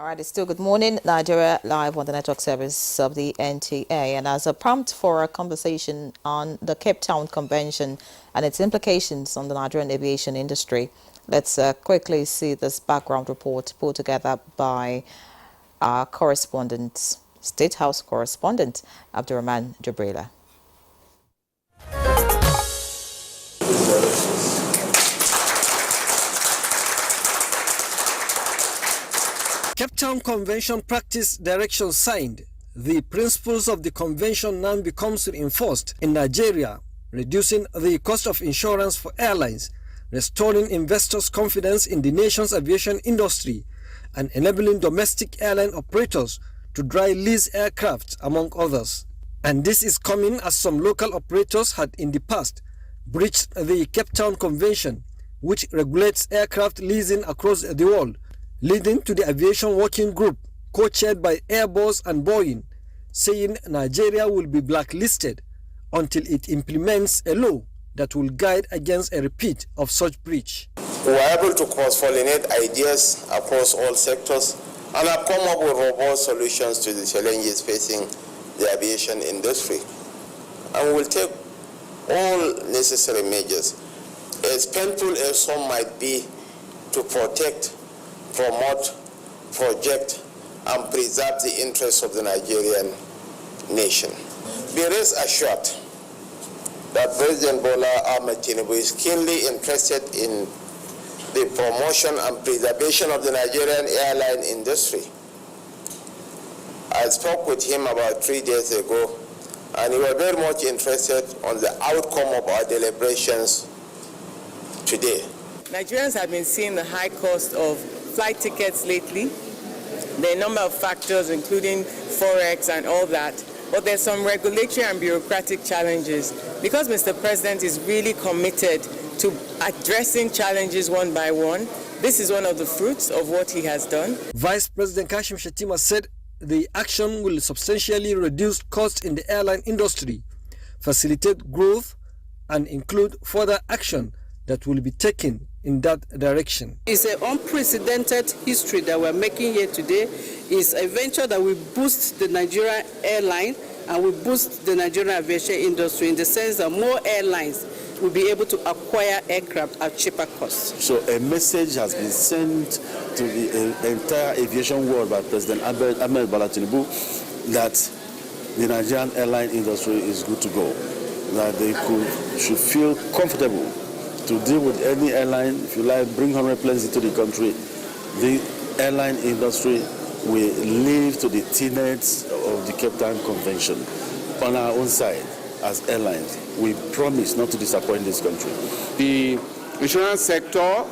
right, it's still good morning, Nigeria, live on the network service of the NTA. And as a prompt for a conversation on the Capetown Convention and its implications on the Nigerian aviation industry, let's quickly see this background report put together by our correspondent, State House correspondent, Abdurrahman Jabrila. Capetown Convention Practice Direction signed. The principles of the convention now becomes reinforced in Nigeria, reducing the cost of insurance for airlines, restoring investors' confidence in the nation's aviation industry, and enabling domestic airline operators to dry lease aircraft, among others. And this is coming as some local operators had in the past breached the Capetown Convention, which regulates aircraft leasing across the world, leading to the Aviation Working Group, co-chaired by Airbus and Boeing, saying Nigeria will be blacklisted until it implements a law that will guide against a repeat of such breach. We were able to cross-pollinate ideas across all sectors and have come up with robust solutions to the challenges facing the aviation industry. And we will take all necessary measures, as painful as some might be, to protect, promote, project, and preserve the interests of the Nigerian nation. Be rest assured that President Bola Ahmed Tinubu is keenly interested in the promotion and preservation of the Nigerian airline industry. I spoke with him about 3 days ago, and he was very much interested on the outcome of our deliberations today. Nigerians have been seeing the high cost of flight tickets lately. There are a number of factors, including forex and all that, but there's some regulatory and bureaucratic challenges. Because Mr. President is really committed to addressing challenges one by one, this is one of the fruits of what he has done. Vice President Kashim Shettima said the action will substantially reduce costs in the airline industry, facilitate growth, and include further action that will be taken in that direction. It's an unprecedented history that we're making here today. It's a venture that will boost the Nigerian airline and will boost the Nigerian aviation industry in the sense that more airlines will be able to acquire aircraft at cheaper costs. So a message has been sent to the entire aviation world by President Ahmed Bola Tinubu that the Nigerian airline industry is good to go, that they should feel comfortable to deal with any airline. If you like, bring 100 planes into the country. The airline industry will live to the tenets of the Capetown Convention. On our own side, as airlines, we promise not to disappoint this country. The insurance sector,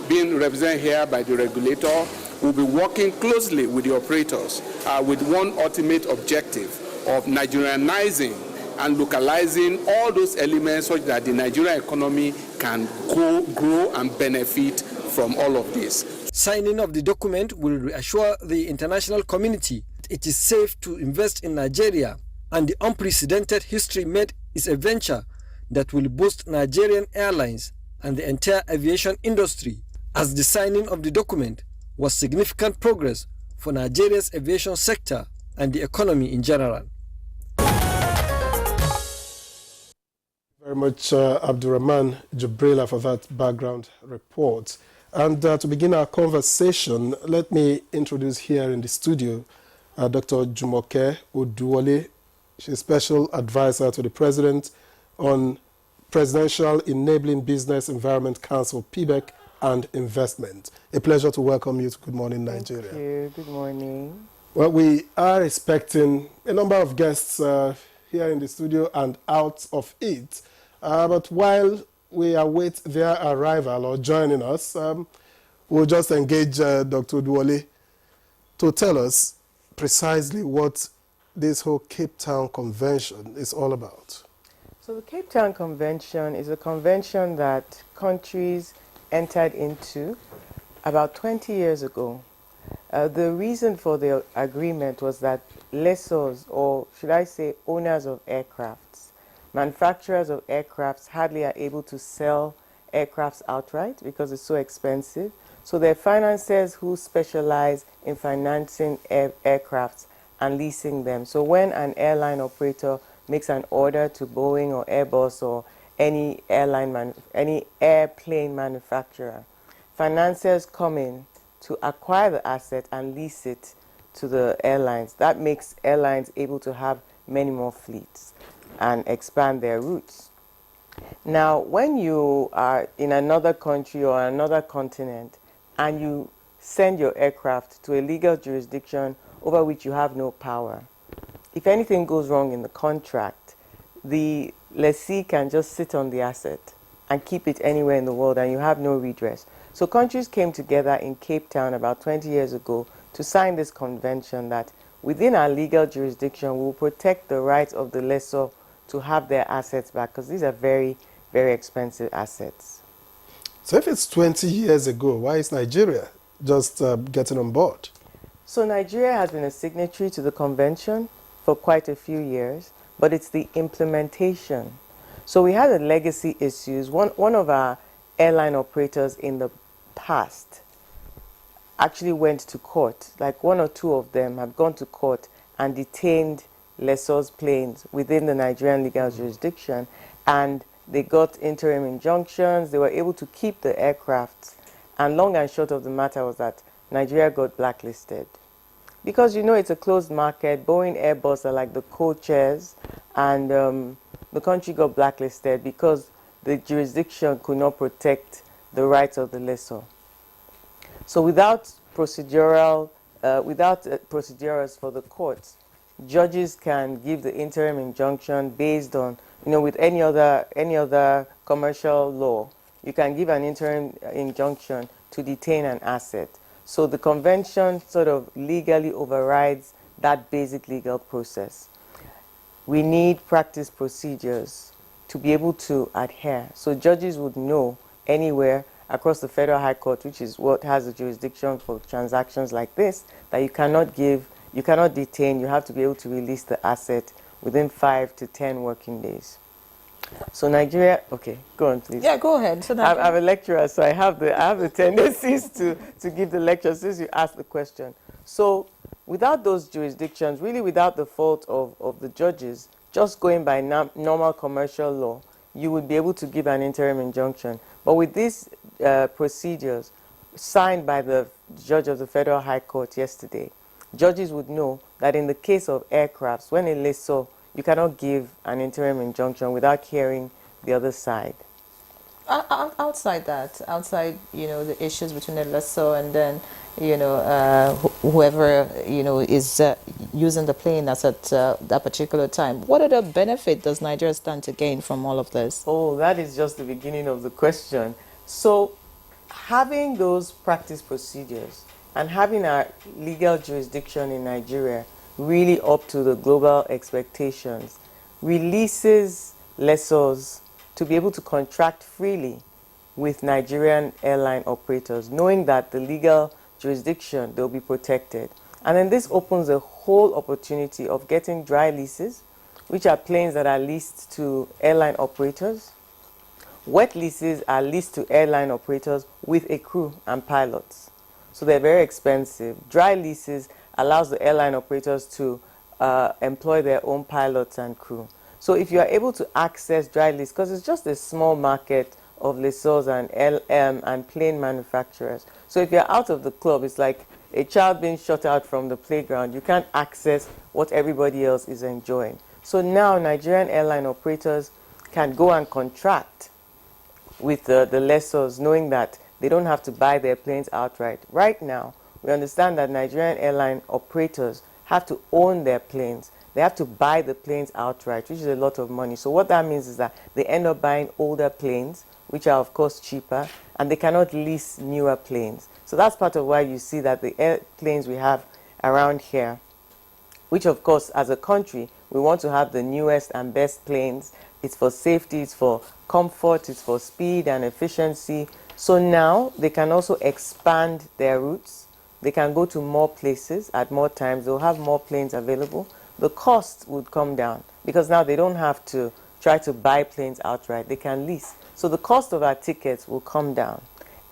being represented here by the regulator, will be working closely with the operators with one ultimate objective of Nigerianizing and localizing all those elements such that the Nigerian economy can grow and benefit from all of this. Signing of the document will reassure the international community it is safe to invest in Nigeria, and the unprecedented history made is a venture that will boost Nigerian airlines and the entire aviation industry, as the signing of the document was significant progress for Nigeria's aviation sector and the economy in general. Very much, Abdurrahman Jabrila, for that background report. And to begin our conversation, let me introduce here in the studio Dr. Jumoke Oduwole. She's Special Advisor to the President on Presidential Enabling Business Environment Council, PBEC, and Investment. A pleasure to welcome you to Good Morning Nigeria. Thank you. Good morning. Well, we are expecting a number of guests here in the studio and out of it. But while we await their arrival or joining us, we'll just engage Dr. Oduwole to tell us precisely what this whole Capetown Convention is all about. So the Capetown Convention is a convention that countries entered into about 20 years ago. The reason for the agreement was that lessors, or should I say owners of aircrafts, manufacturers of aircrafts hardly are able to sell aircrafts outright because it's so expensive. So there are financiers who specialize in financing aircrafts and leasing them. So when an airline operator makes an order to Boeing or Airbus or any airplane manufacturer, financiers come in to acquire the asset and lease it to the airlines. That makes airlines able to have many more fleets and expand their routes. Now, when you are in another country or another continent and you send your aircraft to a legal jurisdiction over which you have no power, if anything goes wrong in the contract, the lessee can just sit on the asset and keep it anywhere in the world and you have no redress. So countries came together in Cape Town about 20 years ago to sign this convention that within our legal jurisdiction we will protect the rights of the lessor to have their assets back, because these are very, very expensive assets. So if it's 20 years ago, why is Nigeria just getting on board? So Nigeria has been a signatory to the convention for quite a few years, but it's the implementation. So we had a legacy issues. One of our airline operators in the past actually went to court. Like one or two of them have gone to court and detained lessors' planes within the Nigerian legal jurisdiction, and they got interim injunctions. They were able to keep the aircraft, and long and short of the matter was that Nigeria got blacklisted. Because you know it's a closed market, Boeing, Airbus are like the co-chairs, and the country got blacklisted because the jurisdiction could not protect the rights of the lessor. So without procedurals for the courts, judges can give the interim injunction based on, you know, with any other commercial law, you can give an interim injunction to detain an asset. So the convention sort of legally overrides that basic legal process. We need practice procedures to be able to adhere. So judges would know anywhere across the Federal High Court, which is what has the jurisdiction for transactions like this, that you cannot detain, you have to be able to release the asset within 5 to 10 working days. So Nigeria, okay, go on please. Yeah, go ahead. So I'm a lecturer, so I have the tendencies to give the lecture since you asked the question. So without those jurisdictions, really without the fault of the judges, just going by normal commercial law, you would be able to give an interim injunction. But with these procedures signed by the judge of the Federal High Court yesterday, judges would know that in the case of aircrafts, when a lessor, you cannot give an interim injunction without hearing the other side. Outside the issues between the lessor and then, whoever, is using the plane as at that particular time, what other benefit does Nigeria stand to gain from all of this? Oh, that is just the beginning of the question. So having those practice procedures and having our legal jurisdiction in Nigeria really up to the global expectations releases lessors to be able to contract freely with Nigerian airline operators, knowing that the legal jurisdiction, they'll be protected. And then this opens a whole opportunity of getting dry leases, which are planes that are leased to airline operators. Wet leases are leased to airline operators with a crew and pilots. So they're very expensive. Dry leases allows the airline operators to employ their own pilots and crew. So if you are able to access dry lease, because it's just a small market of lessors and plane manufacturers. So if you're out of the club, it's like a child being shut out from the playground. You can't access what everybody else is enjoying. So now Nigerian airline operators can go and contract with the lessors, knowing that they don't have to buy their planes outright. Right now, we understand that Nigerian airline operators have to own their planes. They have to buy the planes outright, which is a lot of money. So what that means is that they end up buying older planes, which are of course cheaper, and they cannot lease newer planes. So that's part of why you see that the airplanes we have around here, which of course as a country, we want to have the newest and best planes. It's for safety, it's for comfort, it's for speed and efficiency. So now they can also expand their routes. They can go to more places at more times. They'll have more planes available. The cost would come down because now they don't have to try to buy planes outright. They can lease. So the cost of our tickets will come down.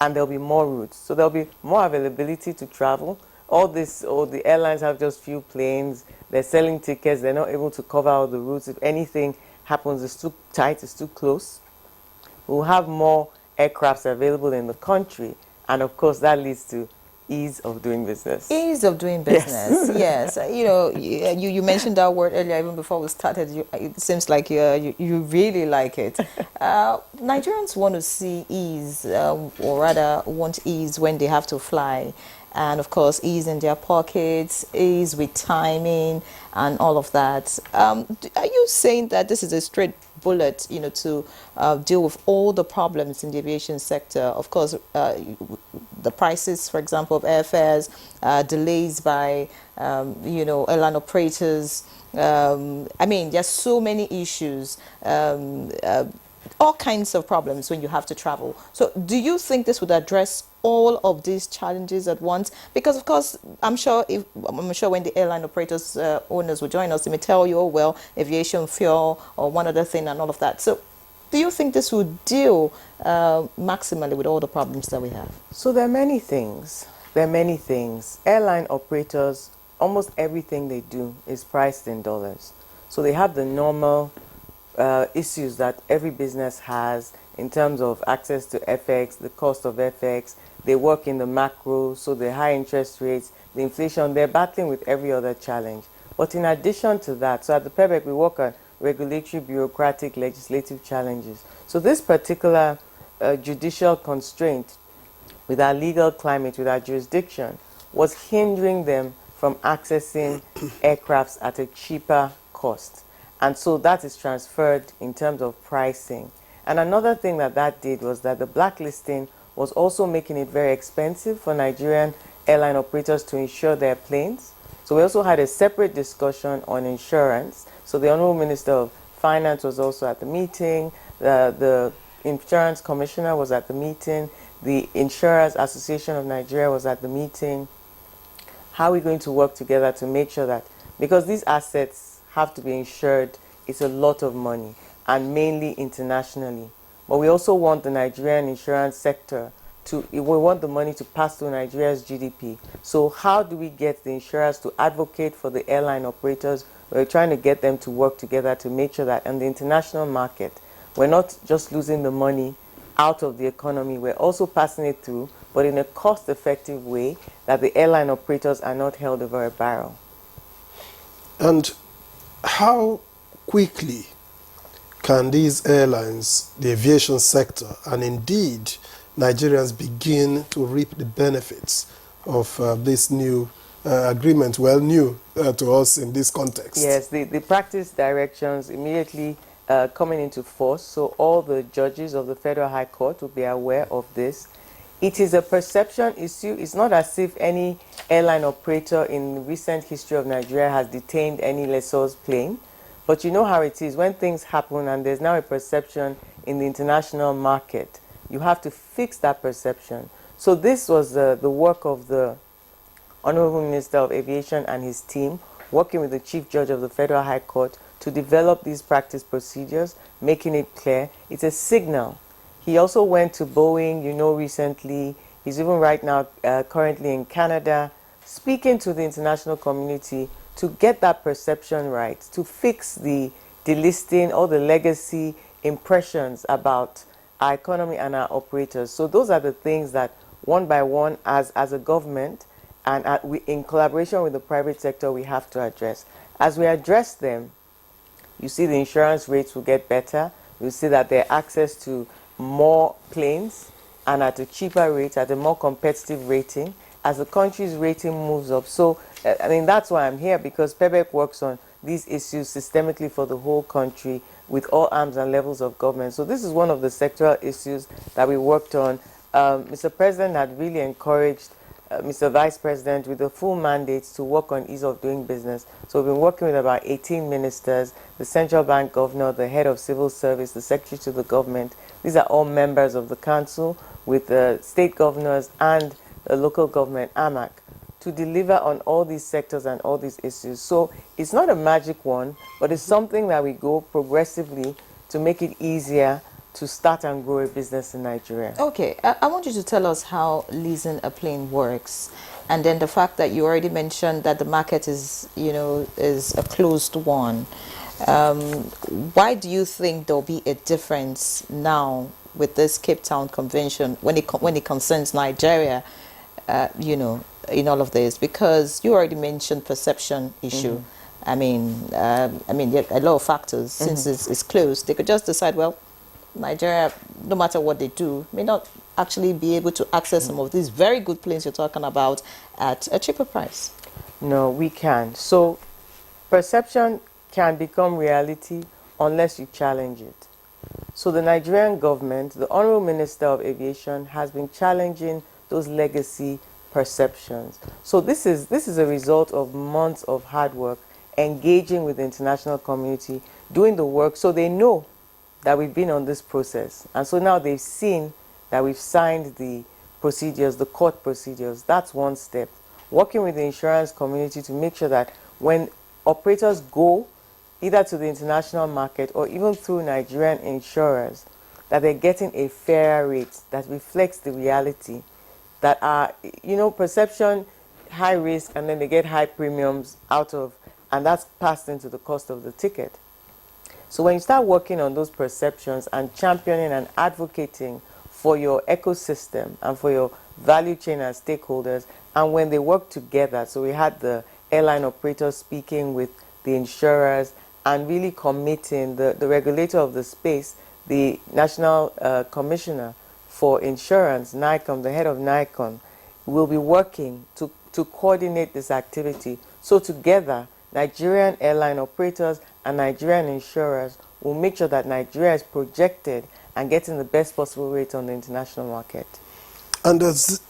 and there'll be more routes. So there'll be more availability to travel. All the airlines have just few planes. They're selling tickets. They're not able to cover all the routes. If anything happens, it's too tight, it's too close. We'll have more aircrafts available in the country, and of course that leads to ease of doing business. Ease of doing business, yes. You know, you mentioned that word earlier, even before we started. It seems like you really like it. Nigerians want to see ease, or rather want ease when they have to fly. And of course, ease in their pockets, ease with timing, and all of that. Are you saying that this is a straight bullet, you know, to deal with all the problems in the aviation sector? Of course, the prices, for example, of airfares, delays by, you know, airline operators. I mean, there's so many issues. All kinds of problems when you have to travel. So do you think this would address all of these challenges at once? Because of course, I'm sure when the airline operators owners will join us, they may tell you, oh well, aviation fuel or one other thing and all of that. So do you think this would deal maximally with all the problems that we have? So there are many things. There are many things. Airline operators, almost everything they do is priced in dollars. So they have the normal issues that every business has in terms of access to FX, the cost of FX. They work in the macro, so the high interest rates, the inflation, they're battling with every other challenge. But in addition to that, so at the PEBEC, we work on regulatory, bureaucratic, legislative challenges. So this particular judicial constraint with our legal climate, with our jurisdiction, was hindering them from accessing aircrafts at a cheaper cost. And so that is transferred in terms of pricing. And another thing that did was that the blacklisting was also making it very expensive for Nigerian airline operators to insure their planes. So we also had a separate discussion on insurance. So the Honorable Minister of Finance was also at the meeting. The Insurance Commissioner was at the meeting. The Insurers Association of Nigeria was at the meeting. How are we going to work together to make sure that, because these assets have to be insured, it's a lot of money, and mainly internationally. But we also want the Nigerian insurance sector we want the money to pass through Nigeria's GDP. So how do we get the insurers to advocate for the airline operators? We're trying to get them to work together to make sure that in the international market, we're not just losing the money out of the economy, we're also passing it through, but in a cost-effective way that the airline operators are not held over a barrel. And how quickly can these airlines, the aviation sector, and indeed Nigerians begin to reap the benefits of this new agreement, well, new to us in this context? Yes, the practice directions immediately coming into force, so all the judges of the Federal High Court will be aware of this. It is a perception issue. It's not as if any airline operator in recent history of Nigeria has detained any lessor's plane. But you know how it is. When things happen and there's now a perception in the international market, you have to fix that perception. So this was the work of the Honorable Minister of Aviation and his team, working with the Chief Judge of the Federal High Court to develop these practice procedures, making it clear. It's a signal. He also went to Boeing, you know, recently. He's even right now currently in Canada, speaking to the international community to get that perception right, to fix the delisting, all the legacy impressions about our economy and our operators. So those are the things that one by one as a government and in collaboration with the private sector we have to address. As we address them, you see the insurance rates will get better. You see that there are access to more planes and at a cheaper rate, at a more competitive rating, as the country's rating moves up. So, I mean, that's why I'm here, because PEBEC works on these issues systemically for the whole country with all arms and levels of government. So this is one of the sectoral issues that we worked on. Mr. President had really encouraged Mr. Vice President with the full mandates to work on ease of doing business. So we've been working with about 18 ministers, the central bank governor, the head of civil service, the secretary to the government. These are all members of the council, with the state governors and the local government, AMAC, to deliver on all these sectors and all these issues. So it's not a magic one, but it's something that we go progressively to make it easier to start and grow a business in Nigeria. Okay, I want you to tell us how leasing a plane works, and then the fact that you already mentioned that the market is, is a closed one. Why do you think there'll be a difference now with this Cape Town Convention when it concerns Nigeria? In all of this, because you already mentioned perception issue. I mean, there are a lot of factors. Since it's closed, they could just decide, well, Nigeria, no matter what they do, may not actually be able to access some of these very good planes you're talking about at a cheaper price. No, we can. So perception can become reality unless you challenge it. So the Nigerian government, the Honorable Minister of Aviation, has been challenging those legacy perceptions. So this is a result of months of hard work, engaging with the international community, doing the work, so they know that we've been on this process. And so now they've seen that we've signed the procedures, the court procedures. That's one step. Working with the insurance community to make sure that when operators go either to the international market or even through Nigerian insurers, that they're getting a fair rate that reflects the reality, that are, perception, high risk, and then they get high premiums out of, and that's passed into the cost of the ticket. So when you start working on those perceptions and championing and advocating for your ecosystem and for your value chain and stakeholders, and when they work together, so we had the airline operators speaking with the insurers and really committing, the regulator of the space, the National Commissioner for Insurance, NICOM, the head of NICOM, will be working to coordinate this activity. So together, Nigerian airline operators and Nigerian insurers will make sure that Nigeria is projected and getting the best possible rate on the international market. And does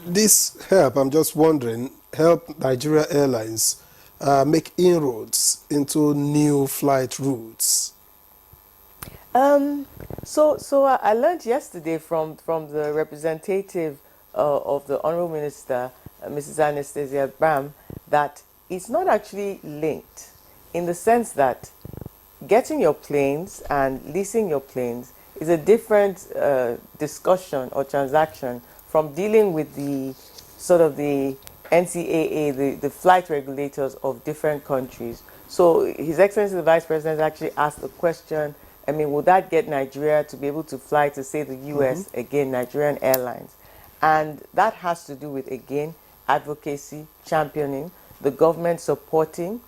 this help, I'm just wondering, help Nigeria Airlines make inroads into new flight routes? So I learned yesterday from the representative of the Honorable Minister, Mrs. Anastasia Bram, that it's not actually linked, in the sense that getting your planes and leasing your planes is a different discussion or transaction from dealing with the sort of the NTA, the flight regulators of different countries. So His Excellency the Vice President actually asked the question, would that get Nigeria to be able to fly to, say, the US, again, Nigerian Airlines? And that has to do with, again, advocacy, championing, the government supporting.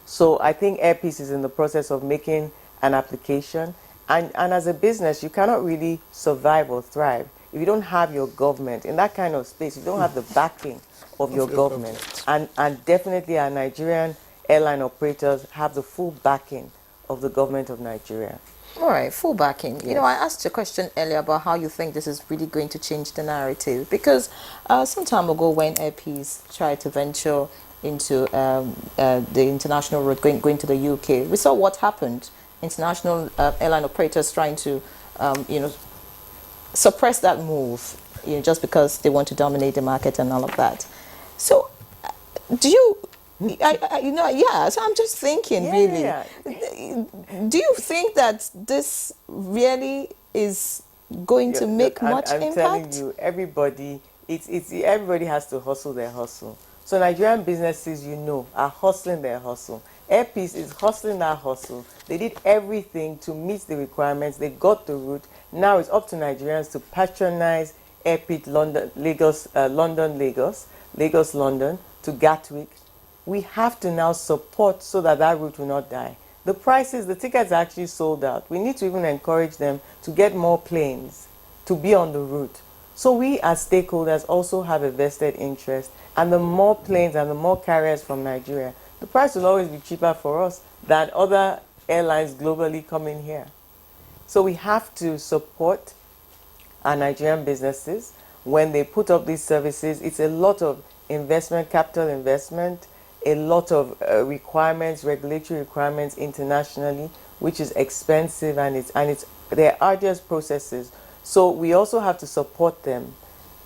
So I think Air Peace is in the process of making an application. And as a business, you cannot really survive or thrive if you don't have your government. In that kind of space, you don't have the backing of your government. And definitely our Nigerian airline operators have the full backing of the government of Nigeria. All right, full backing. Yes. I asked you a question earlier about how you think this is really going to change the narrative, because some time ago when Air Peace tried to venture into the international route, going to the UK, we saw what happened. International airline operators trying to, suppress that move, just because they want to dominate the market and all of that. So, do you? So I'm just thinking, really. Yeah. Do you think that this really is going to make much I'm impact? telling you, everybody has to hustle their hustle. So Nigerian businesses, are hustling their hustle. Air Peace is hustling that hustle. They did everything to meet the requirements. They got the route. Now it's up to Nigerians to patronize Air Peace Lagos, London to Gatwick. We have to now support so that route will not die. The tickets are actually sold out. We need to even encourage them to get more planes to be on the route. So we as stakeholders also have a vested interest, and the more planes and the more carriers from Nigeria, the price will always be cheaper for us than other airlines globally coming here. So we have to support our Nigerian businesses when they put up these services. It's a lot of investment, capital investment, a lot of requirements, regulatory requirements internationally, which is expensive, and they're arduous processes. So we also have to support them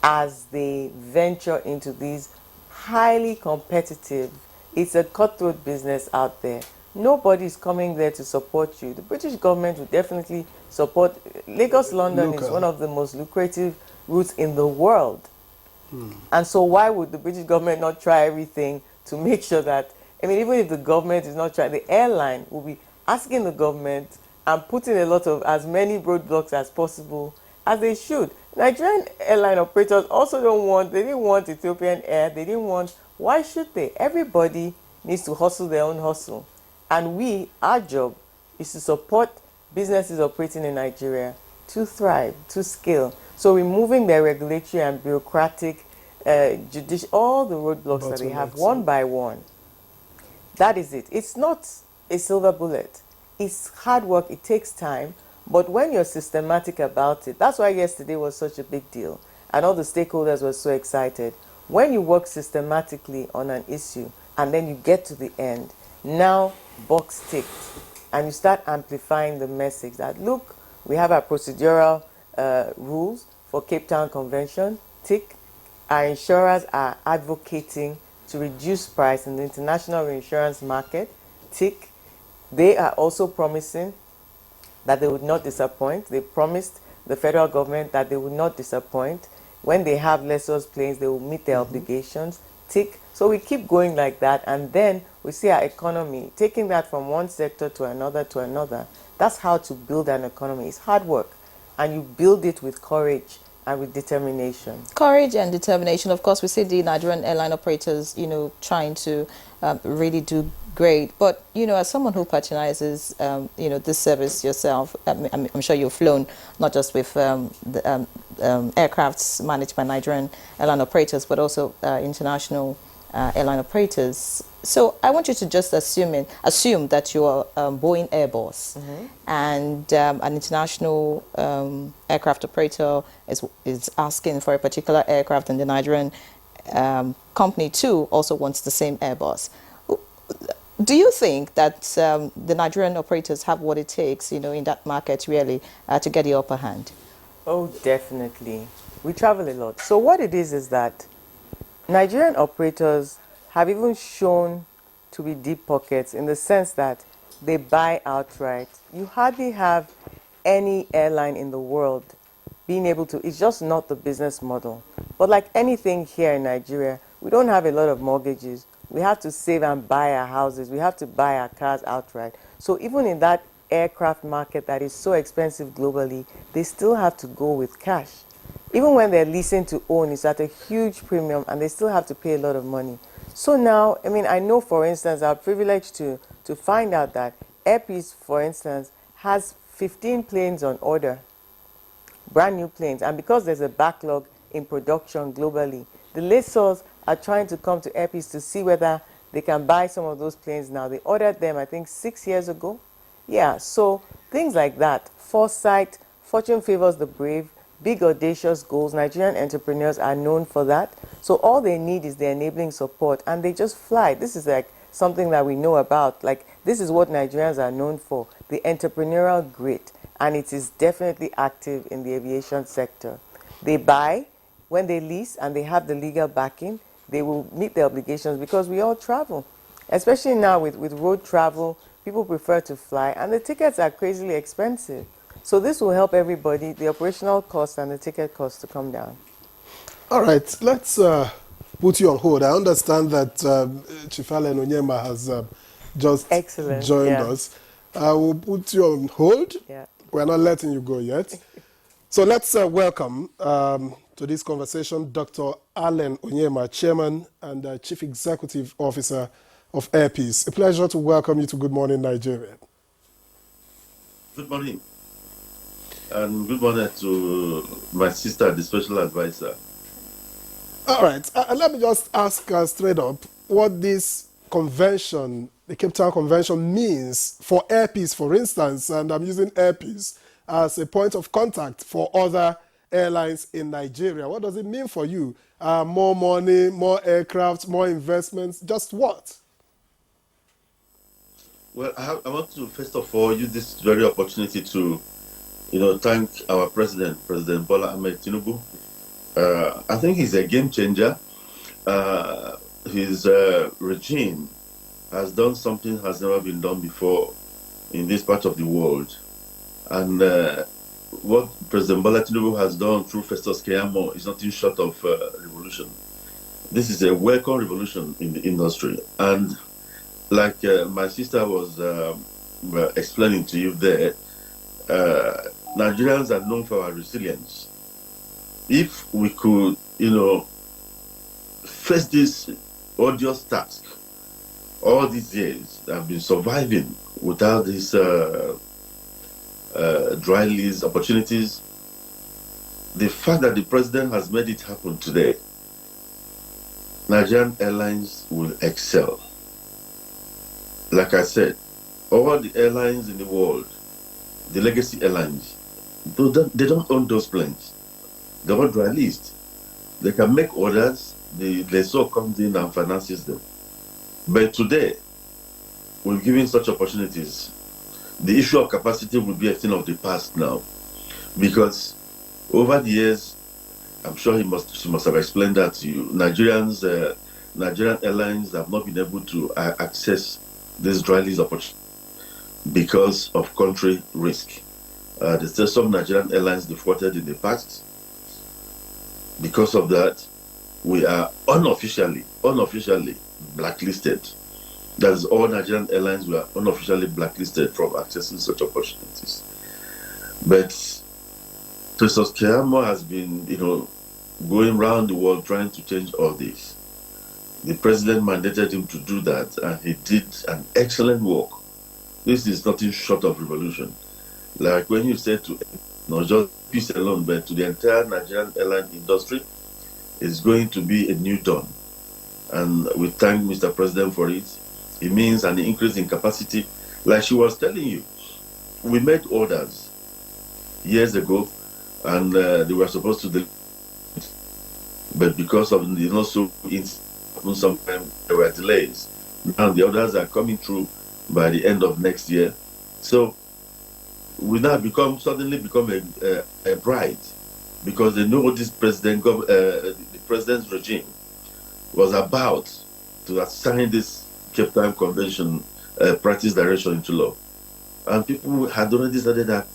as they venture into these highly competitive, it's a cutthroat business out there. nobody's coming there to support you. The British government will definitely support. Lagos-London is one of the most lucrative routes in the world. And so why would the British government not try everything to make sure that, I mean, even if the government is not trying, the airline will be asking the government and putting a lot of, as many roadblocks as possible, as they should. Nigerian airline operators also they didn't want Ethiopian Air, they didn't want, why should they? Everybody needs to hustle their own hustle. And our job is to support businesses operating in Nigeria to thrive, to scale. So removing their regulatory and bureaucratic, all the roadblocks that they have one by one. That is it. It's not a silver bullet. It's hard work. It takes time. But when you're systematic about it, that's why yesterday was such a big deal. And all the stakeholders were so excited. When you work systematically on an issue and then you get to the end, now box ticked. And you start amplifying the message that, look, we have our procedural rules for Capetown Convention, tick. Our insurers are advocating to reduce price in the international reinsurance market, tick. They are also promising that they would not disappoint. They promised the federal government that they would not disappoint. When they have lessors planes, they will meet their obligations, tick. So we keep going like that, and then we see our economy taking that from one sector to another to another. That's how to build an economy. It's hard work, and you build it with courage and with determination. Courage and determination. Of course, we see the Nigerian airline operators, trying to really do great. But, as someone who patronizes, this service yourself, I'm sure you've flown not just with the aircrafts managed by Nigerian airline operators, but also international airline operators. So I want you to just assume that you're Boeing Airbus, and an international aircraft operator is asking for a particular aircraft, and the Nigerian company too also wants the same Airbus. Do you think that the Nigerian operators have what it takes, in that market really to get the upper hand? Oh, definitely. We travel a lot. So what it is that Nigerian operators have even shown to be deep pockets in the sense that they buy outright. You hardly have any airline in the world being able to, it's just not the business model. But like anything here in Nigeria, we don't have a lot of mortgages. We have to save and buy our houses. We have to buy our cars outright. So even in that aircraft market that is so expensive globally, they still have to go with cash. Even when they're leasing to own, it's at a huge premium, and they still have to pay a lot of money. So now, I know, for instance, I'm privileged to find out that Airpeace, for instance, has 15 planes on order, brand new planes. And because there's a backlog in production globally, the lessors are trying to come to Airpeace to see whether they can buy some of those planes now. They ordered them, I think, 6 years ago. Yeah, so things like that. Foresight, fortune favors the brave, big audacious goals. Nigerian entrepreneurs are known for that. So all they need is the enabling support, and they just fly. This is like something that we know about. Like, this is what Nigerians are known for, the entrepreneurial grit, and it is definitely active in the aviation sector. They buy, when they lease and they have the legal backing, they will meet their obligations, because we all travel. Especially now with road travel, people prefer to fly, and the tickets are crazily expensive. So this will help everybody, the operational cost and the ticket cost, to come down. All right, let's put you on hold. I understand that Chifale Onyema has just joined us. I will put you on hold. Yeah. We're not letting you go yet. So let's welcome to this conversation Dr. Allen Onyema, Chairman and Chief Executive Officer of Airpeace. A pleasure to welcome you to Good Morning Nigeria. Good morning. And good morning to my sister, the special advisor. All right. Let me just ask straight up what this convention, the Capetown Convention, means for Airpeace, for instance. And I'm using Airpeace as a point of contact for other airlines in Nigeria. What does it mean for you? More money, more aircraft, more investments, just what? Well, I want to, first of all, use this very opportunity to thank our president, President Bola Ahmed Tinubu. I think he's a game changer. His regime has done something has never been done before in this part of the world. And what President Bola Tinubu has done through Festus Keyamo is nothing short of revolution. This is a welcome revolution in the industry. And like my sister was explaining to you there, Nigerians are known for our resilience. If we could, face this odious task, all these years I've been surviving without these dry lease opportunities, the fact that the president has made it happen today, Nigerian airlines will excel. Like I said, all the airlines in the world, the legacy airlines, they don't own those planes. They're all dry leased. They can make orders, the lessor comes in and finances them. But today, we're giving such opportunities. The issue of capacity will be a thing of the past now, because over the years, I'm sure she must have explained that to you. Nigerian airlines have not been able to access this dry lease opportunity because of country risk. There's still some Nigerian airlines defaulted in the past. Because of that, we are unofficially blacklisted. That is, all Nigerian airlines were unofficially blacklisted from accessing such opportunities. But Festus Keyamo has been, going around the world trying to change all this. The president mandated him to do that, and he did an excellent work. This is nothing short of revolution. Like when you say to not just peace alone, but to the entire Nigerian airline industry, it's going to be a new dawn. And we thank Mr. President for it. It means an increase in capacity. Like she was telling you, we made orders years ago, and they were supposed to deliver, but because of sometimes there were delays. Now the orders are coming through by the end of next year. So we now suddenly become a bride, because they know what this the president's regime was about to assign this Capetown Convention practice direction into law. And people had already started that,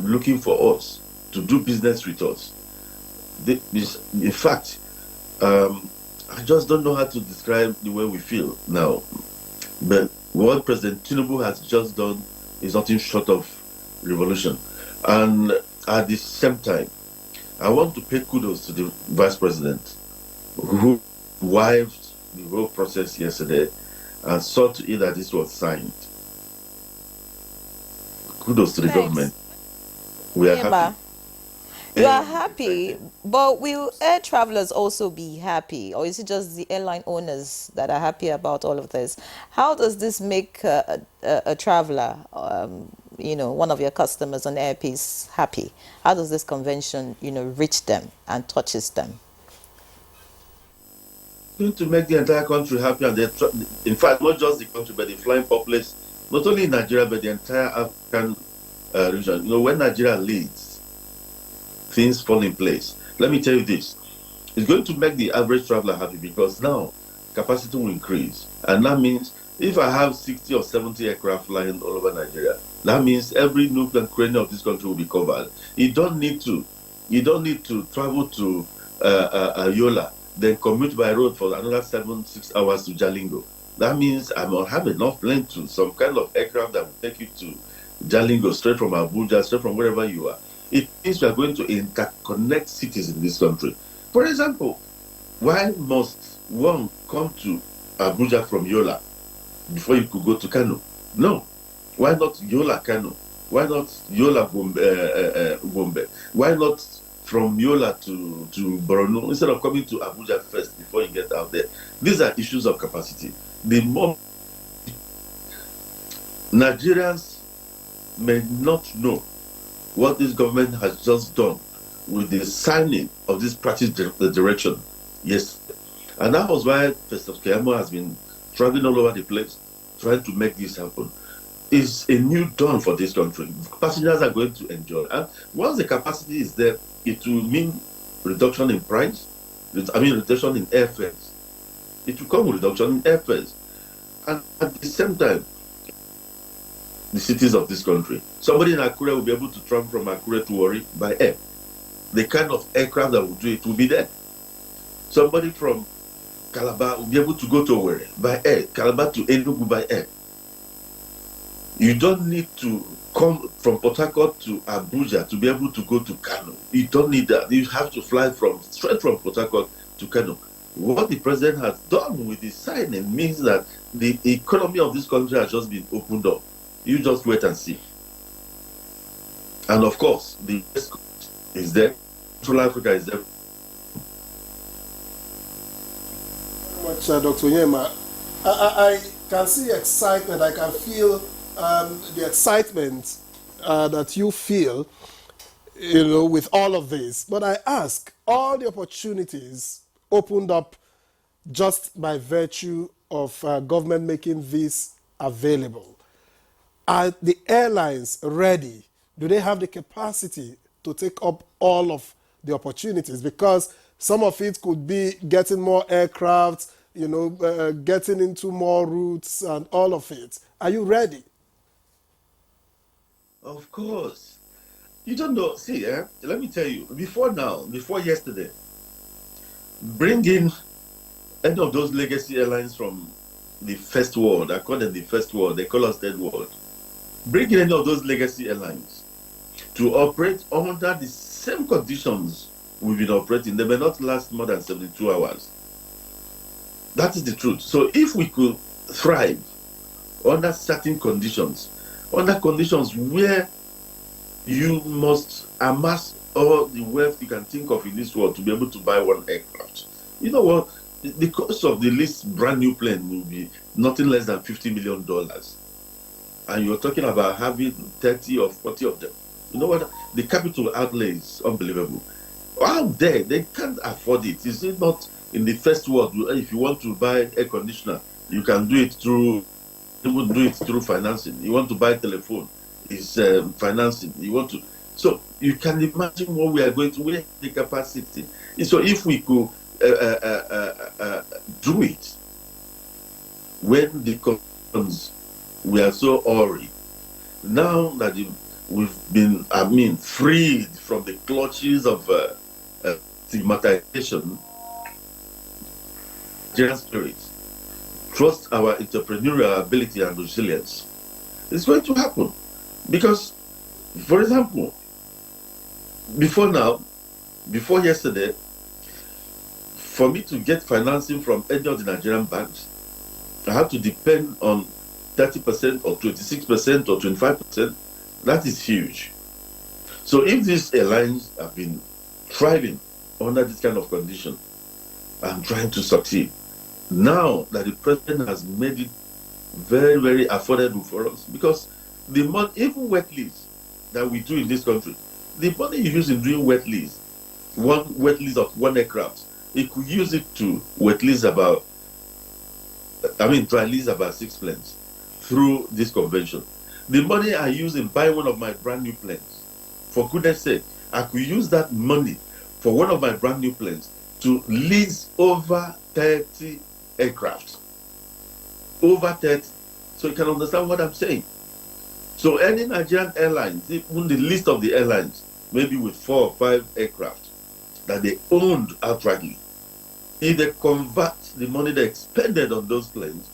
looking for us to do business with us. In fact, I just don't know how to describe the way we feel now. But what President Tinubu has just done is nothing short of revolution. And at the same time, I want to pay kudos to the Vice President, who wived the whole process yesterday and saw to it that this was signed. Kudos to the government. We are happy. You are happy, but will air travelers also be happy, or is it just the airline owners that are happy about all of this? How does this make a traveler, one of your customers on Airpeace, happy? How does this convention, reach them and touches them? Going to make the entire country happy, and in fact, not just the country, but the flying populace, not only in Nigeria, but the entire African region. When Nigeria leads, things fall in place. Let me tell you this. It's going to make the average traveler happy, because now capacity will increase. And that means if I have 60 or 70 aircraft flying all over Nigeria, that means every nook and cranny of this country will be covered. You don't need to travel to Yola, then commute by road for another 7-6 hours to Jalingo. That means I will have enough plane to some kind of aircraft that will take you to Jalingo, straight from Abuja, straight from wherever you are. It means we are going to interconnect cities in this country. For example, why must one come to Abuja from Yola before you could go to Kano? No. Why not Yola Kano? Why not Yola Gombe? Why not from Yola to Borno, instead of coming to Abuja first before you get out there? These are issues of capacity. The more Nigerians may not know what this government has just done with the signing of this practice direction yesterday. And that was why Festus Keyamo has been traveling all over the place trying to make this happen. It's a new dawn for this country. Passengers are going to enjoy. And once the capacity is there, it will mean reduction in price, reduction in airfares. It will come with reduction in airfares. And at the same time, the cities of this country. Somebody in Akure will be able to travel from Akure to Warri by air. The kind of aircraft that will do it will be there. Somebody from Calabar will be able to go to Warri by air, Calabar to Enugu by air. You don't need to come from Port Harcourt to Abuja to be able to go to Kano. You don't need that. You have to fly straight from Port Harcourt to Kano. What the president has done with his signing means that the economy of this country has just been opened up. You just wait and see. And of course, the West Coast is there. Central Africa is there. Much, Dr. Onyema. I can see excitement. I can feel the excitement that you feel, with all of this. But I ask, all the opportunities opened up just by virtue of government making this available. Are the airlines ready? Do they have the capacity to take up all of the opportunities? Because some of it could be getting more aircraft, getting into more routes and all of it. Are you ready? Of course. You don't know. See, let me tell you, before yesterday, bring in any of those legacy airlines from the first world. I call them the first world. They call us third world. Bring in any of those legacy airlines to operate under the same conditions we've been operating. They may not last more than 72 hours. That is the truth. So if we could thrive under certain conditions, under conditions where you must amass all the wealth you can think of in this world to be able to buy one aircraft. You know what? The cost of the least brand new plane will be nothing less than $50 million. And you're talking about having 30 or 40 of them. You know what? The capital outlay is unbelievable. Out there, they can't afford it. Is it not in the first world? If you want to buy air conditioner, you can do it through financing. You want to buy telephone, it's financing. So you can imagine what we are going to, where the capacity. So if we could do it when the conditions we are so hurried. Now that we've been, freed from the clutches of stigmatization, Nigerian spirit, trust our entrepreneurial ability and resilience. It's going to happen. Because, for example, before yesterday, for me to get financing from any of the Nigerian banks, I have to depend on 30% or 26% or 25%. That is huge. So if these airlines have been thriving under this kind of condition and trying to succeed, now that the president has made it very, very affordable for us, because the money, even wet lease that we do in this country, the money you use in doing wet lease, one wet lease of one aircraft, you could use it to dry lease about 6 planes through this convention. The money I use in buying one of my brand new planes, for goodness sake, I could use that money for one of my brand new planes to lease over 30 aircraft. Over 30. So you can understand what I'm saying. So any Nigerian airlines, even the list of the airlines, maybe with 4 or 5 aircraft that they owned outrightly, if they convert the money they expended on those planes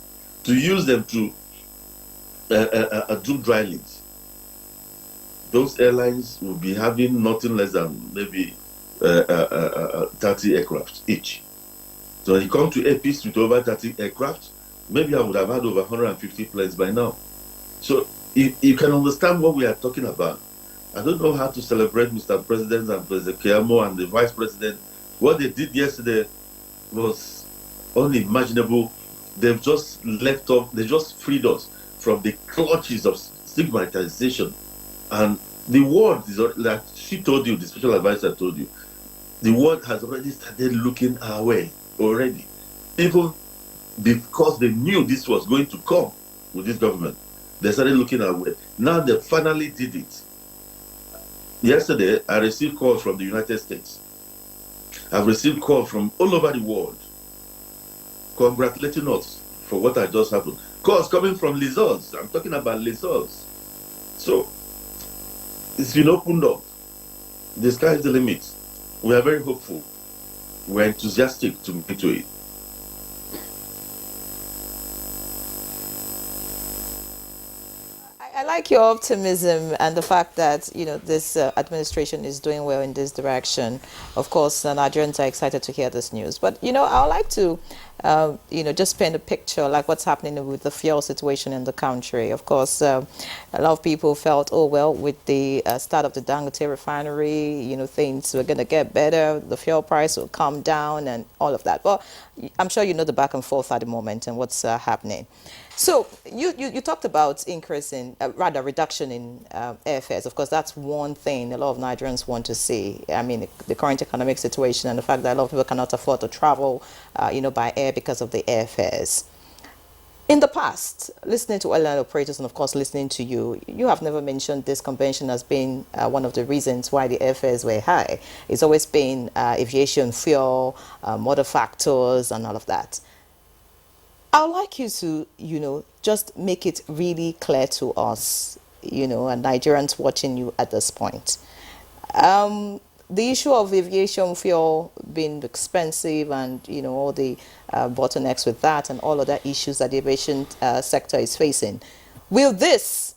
to use them to do dry lease, those airlines will be having nothing less than maybe 30 aircraft each. So when you come to APs with over 30 aircraft, maybe I would have had over 150 planes by now. So you can understand what we are talking about. I don't know how to celebrate Mr. President and President Keyamo and the Vice President. What they did yesterday was unimaginable. They've just they just freed us from the clutches of stigmatization. And the world is, like she told you, the special advisor told you, the world has already started looking our way already. Even because they knew this was going to come with this government, they started looking our way. Now they finally did it. Yesterday, I received calls from the United States. I've received calls from all over the world congratulating us for what had just happened. cost coming from lessors. I'm talking about lessors. So it's been opened up. The sky is the limit. We are very hopeful. We're enthusiastic to get to it. I like your optimism and the fact that this administration is doing well in this direction. Of course, Nigerians are excited to hear this news. But I would like to, just paint a picture like what's happening with the fuel situation in the country. Of course, a lot of people felt, oh well, with the start of the Dangote refinery, things were going to get better. The fuel price will come down and all of that. But I'm sure you know the back and forth at the moment and what's happening. So you talked about increasing, rather reduction in airfares. Of course, that's one thing a lot of Nigerians want to see. I mean, the current economic situation and the fact that a lot of people cannot afford to travel, by air because of the airfares. In the past, listening to airline operators and of course listening to you, you have never mentioned this convention as being one of the reasons why the airfares were high. It's always been aviation fuel, other factors and all of that. I would like you to, just make it really clear to us, and Nigerians watching you at this point. The issue of aviation fuel being expensive and, all the bottlenecks with that and all other issues that the aviation sector is facing. Will this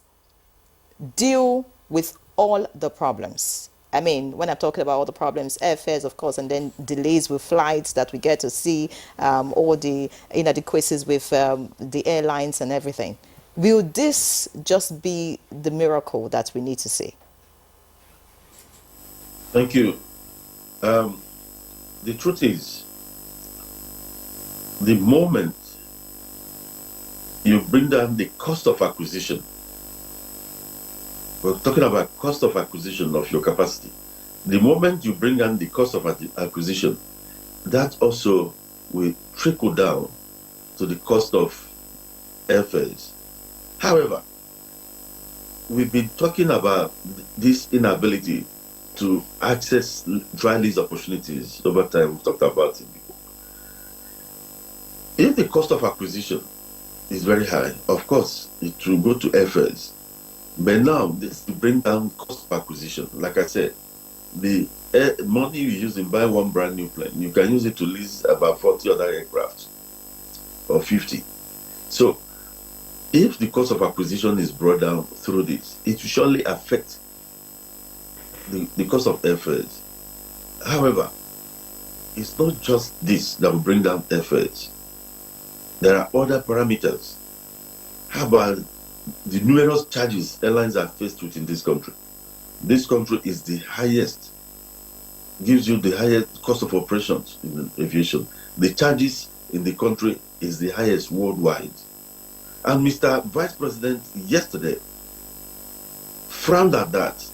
deal with all the problems? I mean, when I'm talking about all the problems, airfares, of course, and then delays with flights that we get to see, all the inadequacies with the airlines and everything. Will this just be the miracle that we need to see? Thank you. The truth is, the moment you bring down the cost of acquisition, we're talking about cost of acquisition of your capacity. The moment you bring down the cost of acquisition, that also will trickle down to the cost of airfares. However, we've been talking about this inability to access dry lease opportunities over time. We've talked about it before. If the cost of acquisition is very high, of course, it will go to airfares. But now, this to bring down cost of acquisition. Like I said, the money you use in buy one brand new plane, you can use it to lease about 40 other aircraft or 50. So, if the cost of acquisition is brought down through this, it will surely affect the cost of airfares. However, it's not just this that will bring down airfares. There are other parameters. How about the numerous charges airlines are faced with in this country? This country is the highest, gives you the highest cost of operations in aviation. The charges in the country is the highest worldwide. And Mr. Vice President yesterday frowned at that.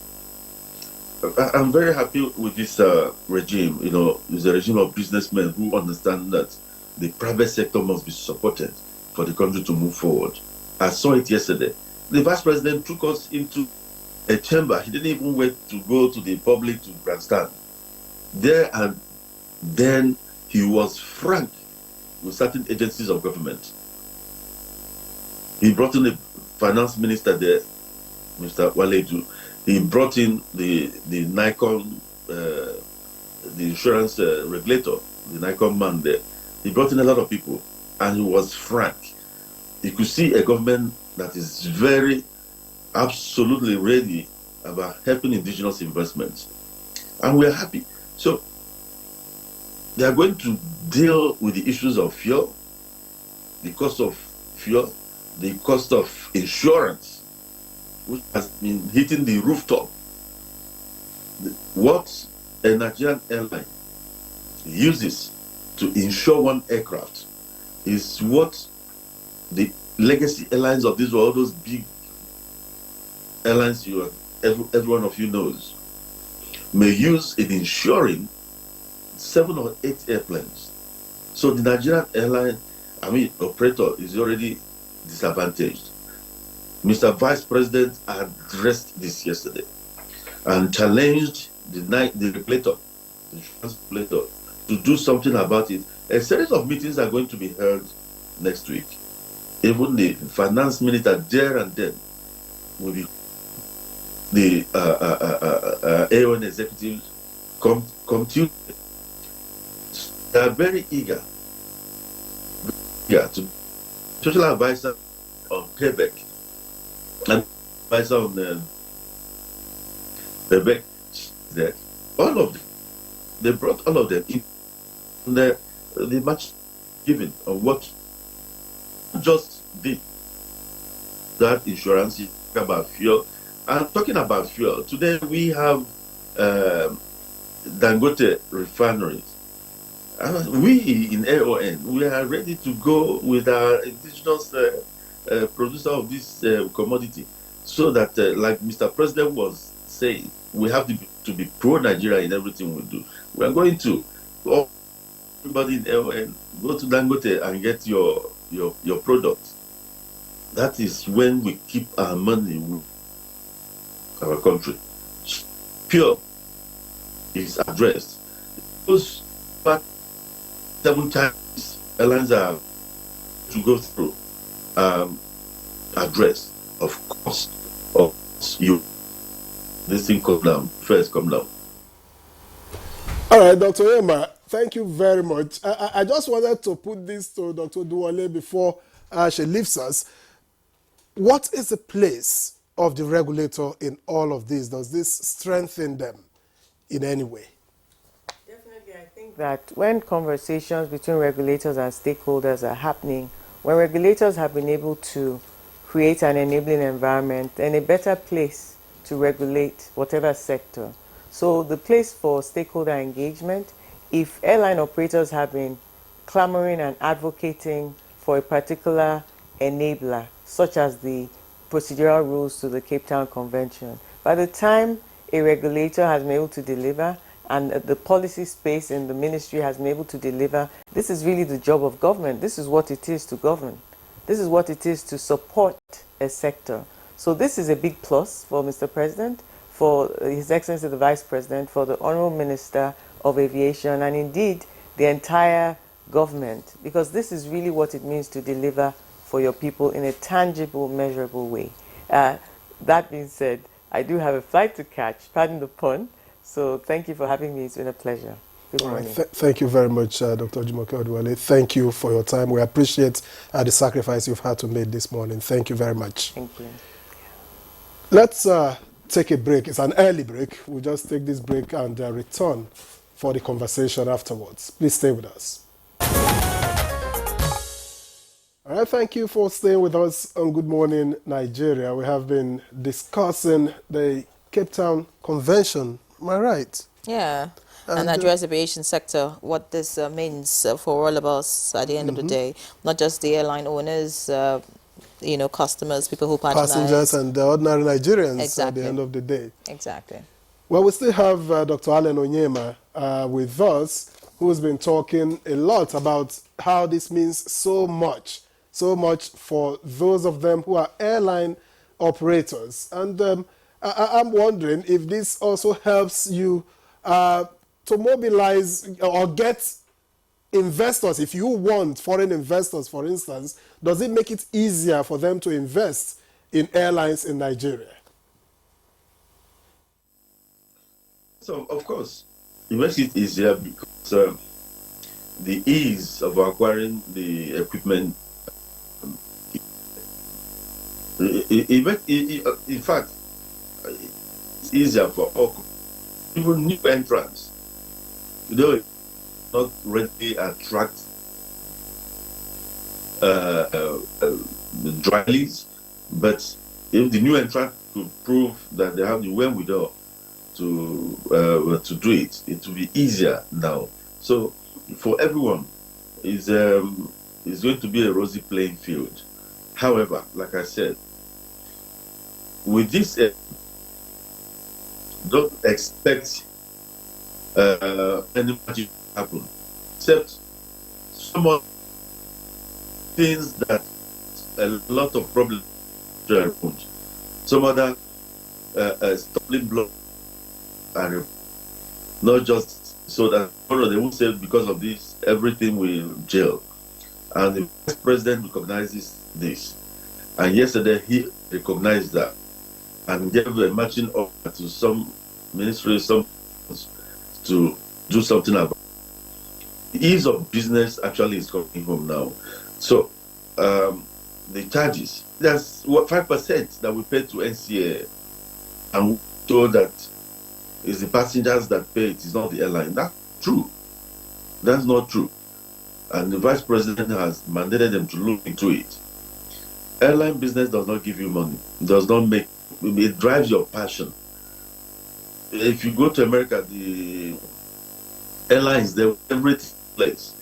I'm very happy with this regime. It's a regime of businessmen who understand that the private sector must be supported for the country to move forward. I saw it yesterday. The Vice President took us into a chamber. He didn't even wait to go to the public to grandstand. There and then he was frank with certain agencies of government. He brought in the finance minister there, Mr. Waledu. He brought in the Nikon, the insurance regulator, the Nikon man there. He brought in a lot of people, and he was frank. You could see a government that is very, absolutely ready about helping indigenous investments. And we're happy. So, they are going to deal with the issues of fuel, the cost of fuel, the cost of insurance, which has been hitting the rooftop. What a Nigerian airline uses to insure one aircraft is what the legacy airlines of this world, those big airlines every one of you knows, may use in insuring 7 or 8 airplanes. So the Nigerian airline, operator is already disadvantaged. Mr. Vice President addressed this yesterday and challenged the regulator, the insurance regulator, to do something about it. A series of meetings are going to be held next week. even the finance minister there and then will be the AON executives come to. They are very eager to social advisor on Quebec and advisor on Quebec. That all of them, they brought all of them in the much given of what just did that insurance about fuel. And talking about fuel, today we have Dangote refineries. We in AON, we are ready to go with our indigenous producer of this commodity, so that, like Mr. President was saying, we have to be pro-Nigeria in everything we do. We are going to, everybody in AON, go to Dangote and get your product. That is when we keep our money with our country. Pure is addressed. Those 7 times airlines are to go through address, of course, of you. This thing come down, first come down. All right, Dr. Emma, thank you very much. I just wanted to put this to Dr. Duwale before she leaves us. What is the place of the regulator in all of this? Does this strengthen them in any way? Definitely, I think that when conversations between regulators and stakeholders are happening, when regulators have been able to create an enabling environment and a better place to regulate whatever sector. So the place for stakeholder engagement, if airline operators have been clamoring and advocating for a particular enabler, such as the procedural rules to the Capetown Convention, by the time a regulator has been able to deliver and the policy space in the ministry has been able to deliver, this is really the job of government. This is what it is to govern. This is what it is to support a sector. So this is a big plus for Mr. President, for His Excellency the Vice President, for the Honorable Minister of Aviation, and indeed the entire government, because this is really what it means to deliver for your people in a tangible, measurable way. That being said, I do have a flight to catch, pardon the pun, so thank you for having me. It's been a pleasure. Good morning. Thank you very much, Dr. Jumoke Oduwale. Thank you for your time. We appreciate the sacrifice you've had to make this morning. Thank you very much. Thank you. Let's take a break. It's an early break. We'll just take this break and return for the conversation afterwards. Please stay with us. All right, thank you for staying with us on Good Morning Nigeria. We have been discussing the Capetown Convention. Am I right? Yeah. And Nigeria's aviation sector, what this means for all of us at the end of the day, not just the airline owners, customers, people who patronize. Passengers and the ordinary Nigerians Exactly. at the end of the day. Exactly. Well, we still have Dr. Allen Onyema with us, who's been talking a lot about how this means so much for those of them who are airline operators. And I'm wondering if this also helps you to mobilize or get investors. If you want foreign investors, for instance, does it make it easier for them to invest in airlines in Nigeria? So, of course, it makes it easier because the ease of acquiring the equipment, in fact, it's easier for all, even new entrants. Not really attract the dry leads, but if the new entrant could prove that they have the wherewithal to do it, it will be easier now. So for everyone, it's going to be a rosy playing field. However, like I said, with this, don't expect any magic to happen, except some of things that a lot of problems are removed. Some other stumbling blocks are removed. Not just so that they won't say because of this everything will jail. And the vice president recognizes this. And yesterday he recognized that and gave a matching order to some ministries, some to do something about it. The ease of business actually is coming home now. So the charges, there's 5% that we pay to NCA, and we told that it's the passengers that pay it, it's not the airline. That's true. That's not true. And the vice president has mandated them to look into it. Airline business does not give you money. It does not make, it drives your passion. If you go to America, the airlines, they're every place.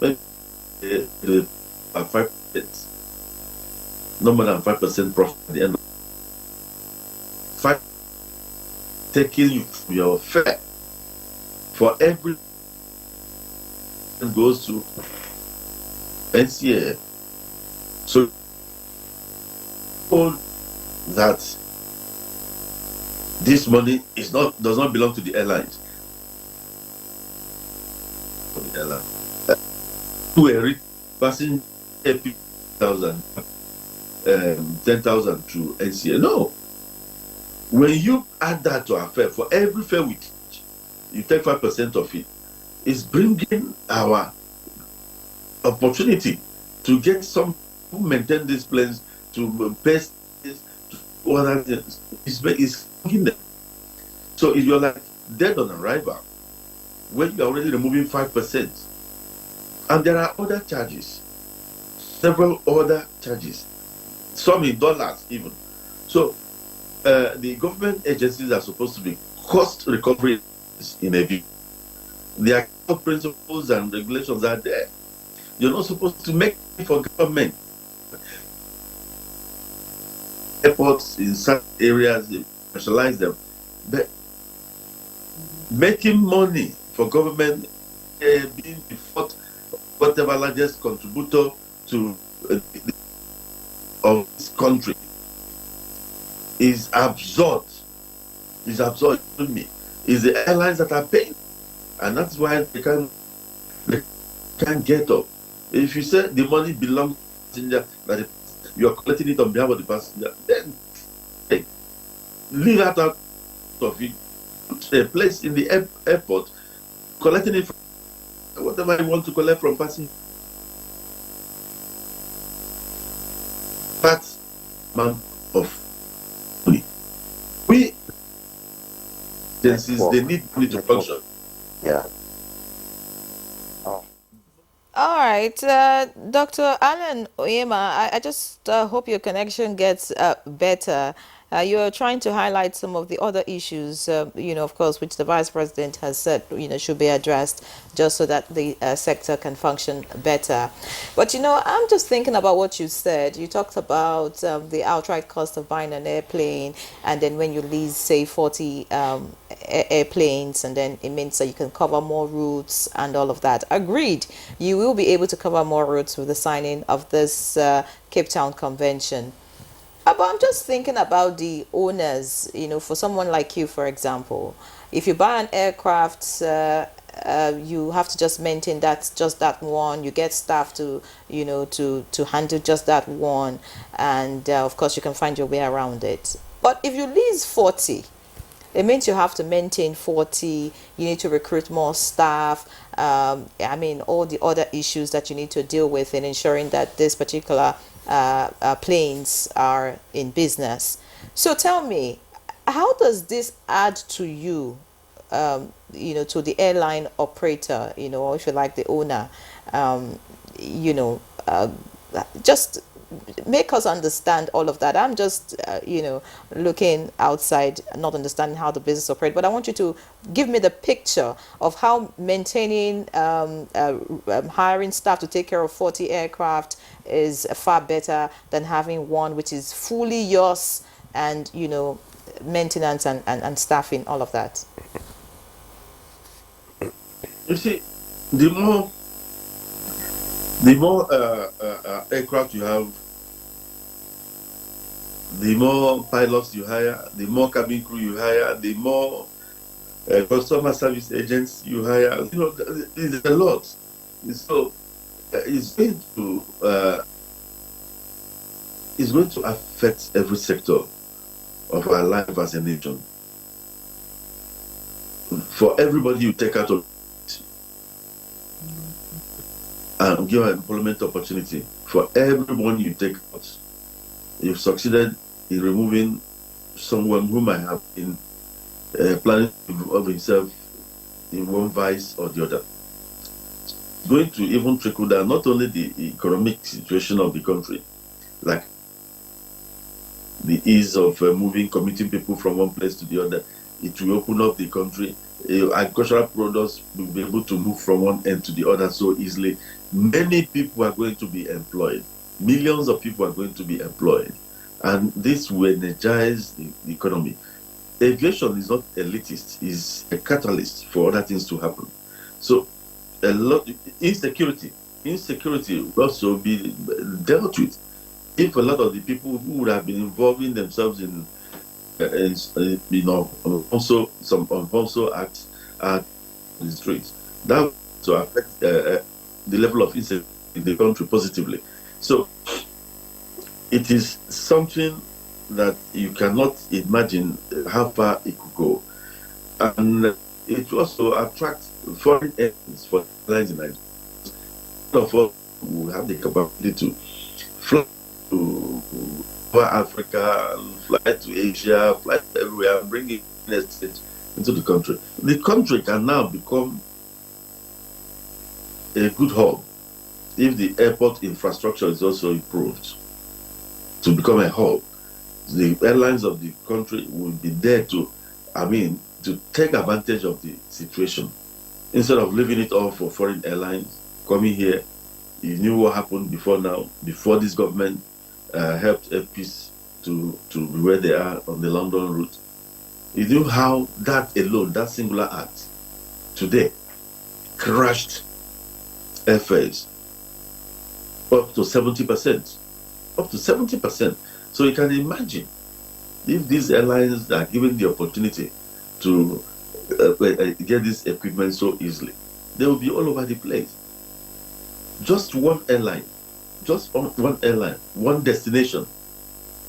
Maybe 5%, no more than 5% profit at the end. 5 taking you from your fare for every goes to NCA. So that this money does not belong to the airlines. The airline. To a rich person, 10,000 to NCA. No. When you add that to our fare, for every fare we teach, you take 5% of it. It's bringing our opportunity to get some who maintain these planes, to best to other things. It's bringing them. So if you're like dead on arrival, when you're already removing 5%, and there are other charges, several other charges, some in dollars even. So the government agencies are supposed to be cost recovery in a view. Their principles and regulations are there. You're not supposed to make it for government. Airports in certain areas, they specialize them. But making money for government, being the fourth, whatever largest contributor to of this country, is absurd. It's absurd to me. It's the airlines that are paying, and that's why they can't get up. If you say the money belongs to the passenger, that you're collecting it on behalf of the passenger, then hey, leave that out of it. Put a place in the airport, collecting it from whatever you want to collect from passengers. That amount of money. We agencies, they need money to function. Yeah. All right, Dr. Alan Oyema, I just hope your connection gets better. You're trying to highlight some of the other issues, of course, which the Vice President has said, should be addressed just so that the sector can function better. But, I'm just thinking about what you said. You talked about the outright cost of buying an airplane, and then when you lease, say, 40 airplanes, and then it means that you can cover more routes and all of that. Agreed. You will be able to cover more routes with the signing of this Capetown Convention. But I'm just thinking about the owners, for someone like you, for example. If you buy an aircraft, you have to just maintain just that one. You get staff to handle just that one. And of course, you can find your way around it. But if you lease 40, it means you have to maintain 40, you need to recruit more staff, all the other issues that you need to deal with in ensuring that this particular planes are in business. So tell me, how does this add to you, to the airline operator, or if you like the owner, just make us understand all of that. I'm just, looking outside, not understanding how the business operates. But I want you to give me the picture of how maintaining, hiring staff to take care of 40 aircraft is far better than having one which is fully yours, and maintenance and staffing, all of that. You see, the more aircraft you have, the more pilots you hire, the more cabin crew you hire, the more customer service agents you hire. It's a lot. So is going to affect every sector of our life as a nation. For everybody you take out of and give an employment opportunity, for everyone you take out, you've succeeded in removing someone who might have been planning to involve himself in one vice or the other. It's going to even trickle down not only the economic situation of the country, like the ease of commuting people from one place to the other. It will open up the country. Agricultural products will be able to move from one end to the other so easily. Many people are going to be employed. Millions of people are going to be employed. And this will energize the economy. Aviation is not elitist, it's a catalyst for other things to happen. So a lot insecurity will also be dealt with. If a lot of the people who would have been involving themselves in also acts at the streets, that will affect the level of insecurity in the country positively. So it is something that you cannot imagine how far it could go, and it will also attract foreign airlines for airlines in Nigeria. All of us will have the capacity to fly to Africa, fly to Asia, fly everywhere, and bring it into the country. The country can now become a good hub if the airport infrastructure is also improved to become a hub. The airlines of the country will be there to take advantage of the situation instead of leaving it all for foreign airlines coming here. You knew what happened before this government helped APs to be where they are on the London route. You knew how that alone, that singular act, today crashed airfares up to 70%. Up to 70%. So you can imagine if these airlines are given the opportunity to get this equipment so easily, they will be all over the place. Just one airline, one destination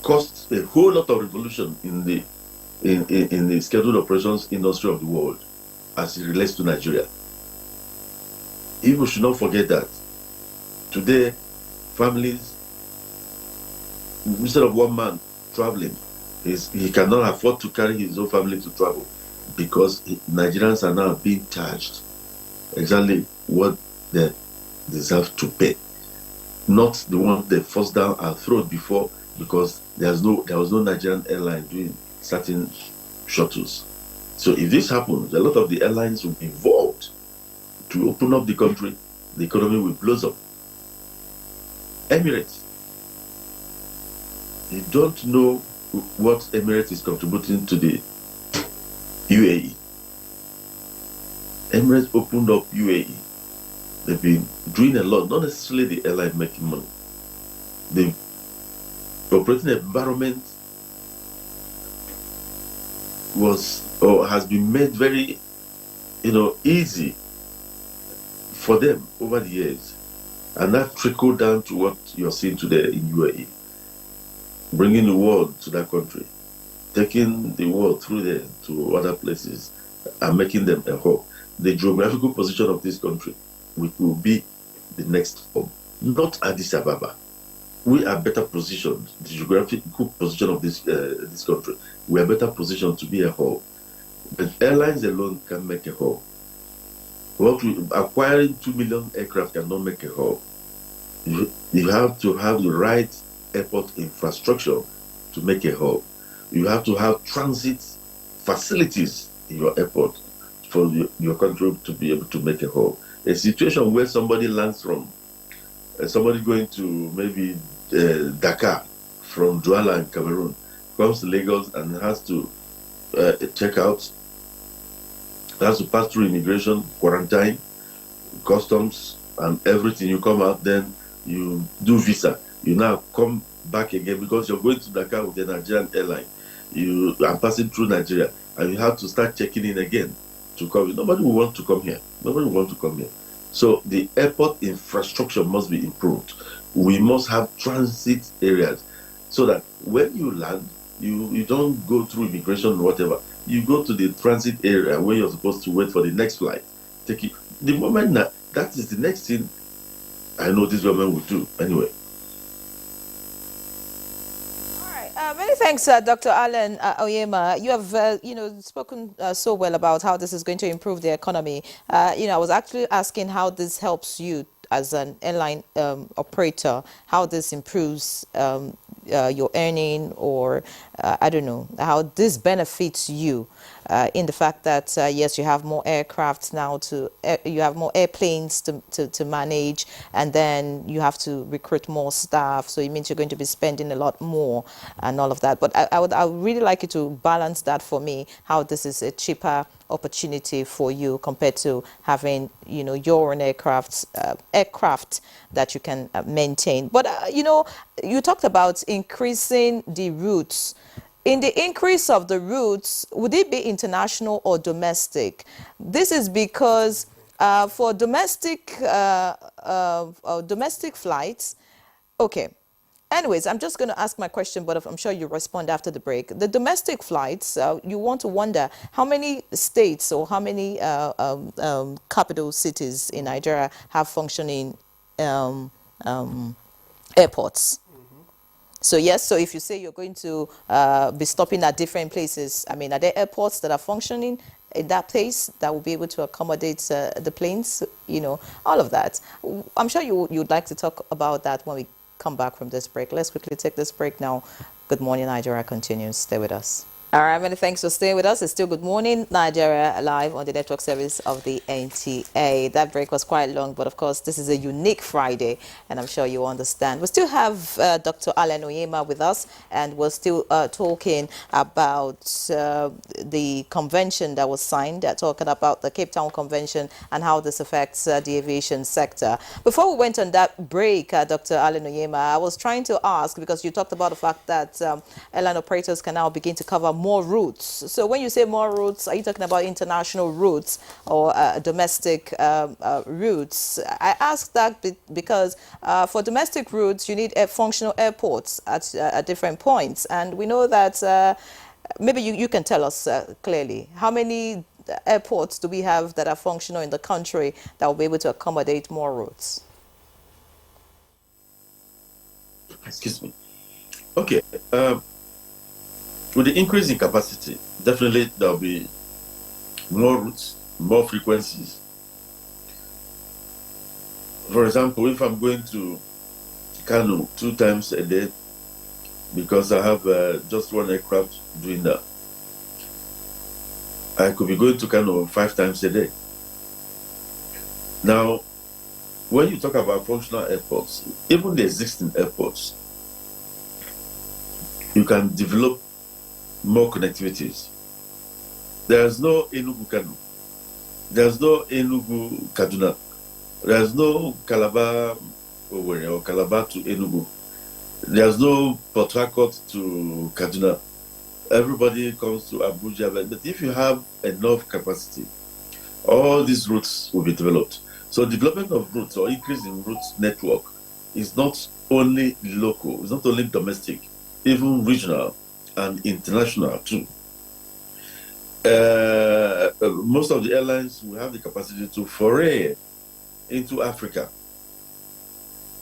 costs a whole lot of revolution in the scheduled operations industry of the world as it relates to Nigeria. People should not forget that. Today, families, instead of one man traveling, he cannot afford to carry his own family to travel because Nigerians are now being charged exactly what they deserve to pay, not the one they forced down our throat before because there was no Nigerian airline doing certain shuttles. So if this happens, a lot of the airlines will be involved to open up the country. The economy will blossom. Emirates. You don't know what Emirates is contributing to the UAE. Emirates opened up UAE. They've been doing a lot, not necessarily the airline making money. The operating environment has been made very, easy for them over the years. And that trickled down to what you're seeing today in UAE. Bringing the world to that country, taking the world through there to other places and making them a hub. The geographical position of this country will be the next hub, not Addis Ababa. We are better positioned, the geographical position of this country, we are better positioned to be a hub. But airlines alone can make a hub. Acquiring 2 million aircraft cannot make a hub. You have to have the right airport infrastructure to make a hub. You have to have transit facilities in your airport for your country to be able to make a hub. A situation where somebody lands from, somebody going to maybe Dakar from Douala in Cameroon, comes to Lagos and has to check out, has to pass through immigration, quarantine, customs, and everything. You come out, then you do visa. You now come back again because you're going to Dakar with the Nigerian airline. You are passing through Nigeria, and you have to start checking in again to come. Nobody will want to come here. Nobody will want to come here. So the airport infrastructure must be improved. We must have transit areas so that when you land, you don't go through immigration or whatever. You go to the transit area where you're supposed to wait for the next flight. Take it. The moment that is the next thing I know this government will do anyway. Many thanks, Dr. Allen Oyema. You have, spoken so well about how this is going to improve the economy. I was actually asking how this helps you as an airline operator, how this improves your earning, or I don't know, how this benefits you in the fact that, yes, you have more aircraft now you have more airplanes to manage, and then you have to recruit more staff. So it means you're going to be spending a lot more and all of that. But I would really like you to balance that for me, how this is a cheaper opportunity for you compared to having, your own aircraft that you can maintain. But, you talked about increasing the routes. In the increase of the routes, would it be international or domestic? This is because for domestic flights, okay. Anyways, I'm just going to ask my question, but I'm sure you respond after the break. The domestic flights, you want to wonder how many states or how many capital cities in Nigeria have functioning airports. So yes, so if you say you're going to be stopping at different places, I mean, are there airports that are functioning in that place that will be able to accommodate the planes, all of that? I'm sure you'd like to talk about that when we come back from this break. Let's quickly take this break now. Good Morning Nigeria continues. Stay with us. All right, many thanks for staying with us. It's still Good Morning Nigeria live on the network service of the NTA. That break was quite long, but of course, this is a unique Friday, and I'm sure you understand. We still have Dr. Allen Oyema with us, and we're still talking about the convention that was signed, talking about the Capetown Convention and how this affects the aviation sector. Before we went on that break, Dr. Allen Oyema, I was trying to ask, because you talked about the fact that airline operators can now begin to cover more routes. So when you say more routes, are you talking about international routes or domestic routes? I ask that because for domestic routes, you need functional airports at different points. And we know that maybe you can tell us clearly, how many airports do we have that are functional in the country that will be able to accommodate more routes? Excuse me. Okay. With the increase in capacity, definitely there will be more routes, more frequencies. For example, if I'm going to Kano 2 times a day, because I have just one aircraft doing that, I could be going to Kano 5 times a day. Now, when you talk about functional airports, even the existing airports, you can develop more connectivities. There's no Enugu Kano. There's no Enugu Kaduna. There's no Calabar or Calabar to Enugu. There's no Port Harcourt to Kaduna. Everybody comes to Abuja. But if you have enough capacity, all these routes will be developed. So development of routes or increase in routes network is not only local, it's not only domestic, even regional and international too. Most of the airlines will have the capacity to foray into Africa.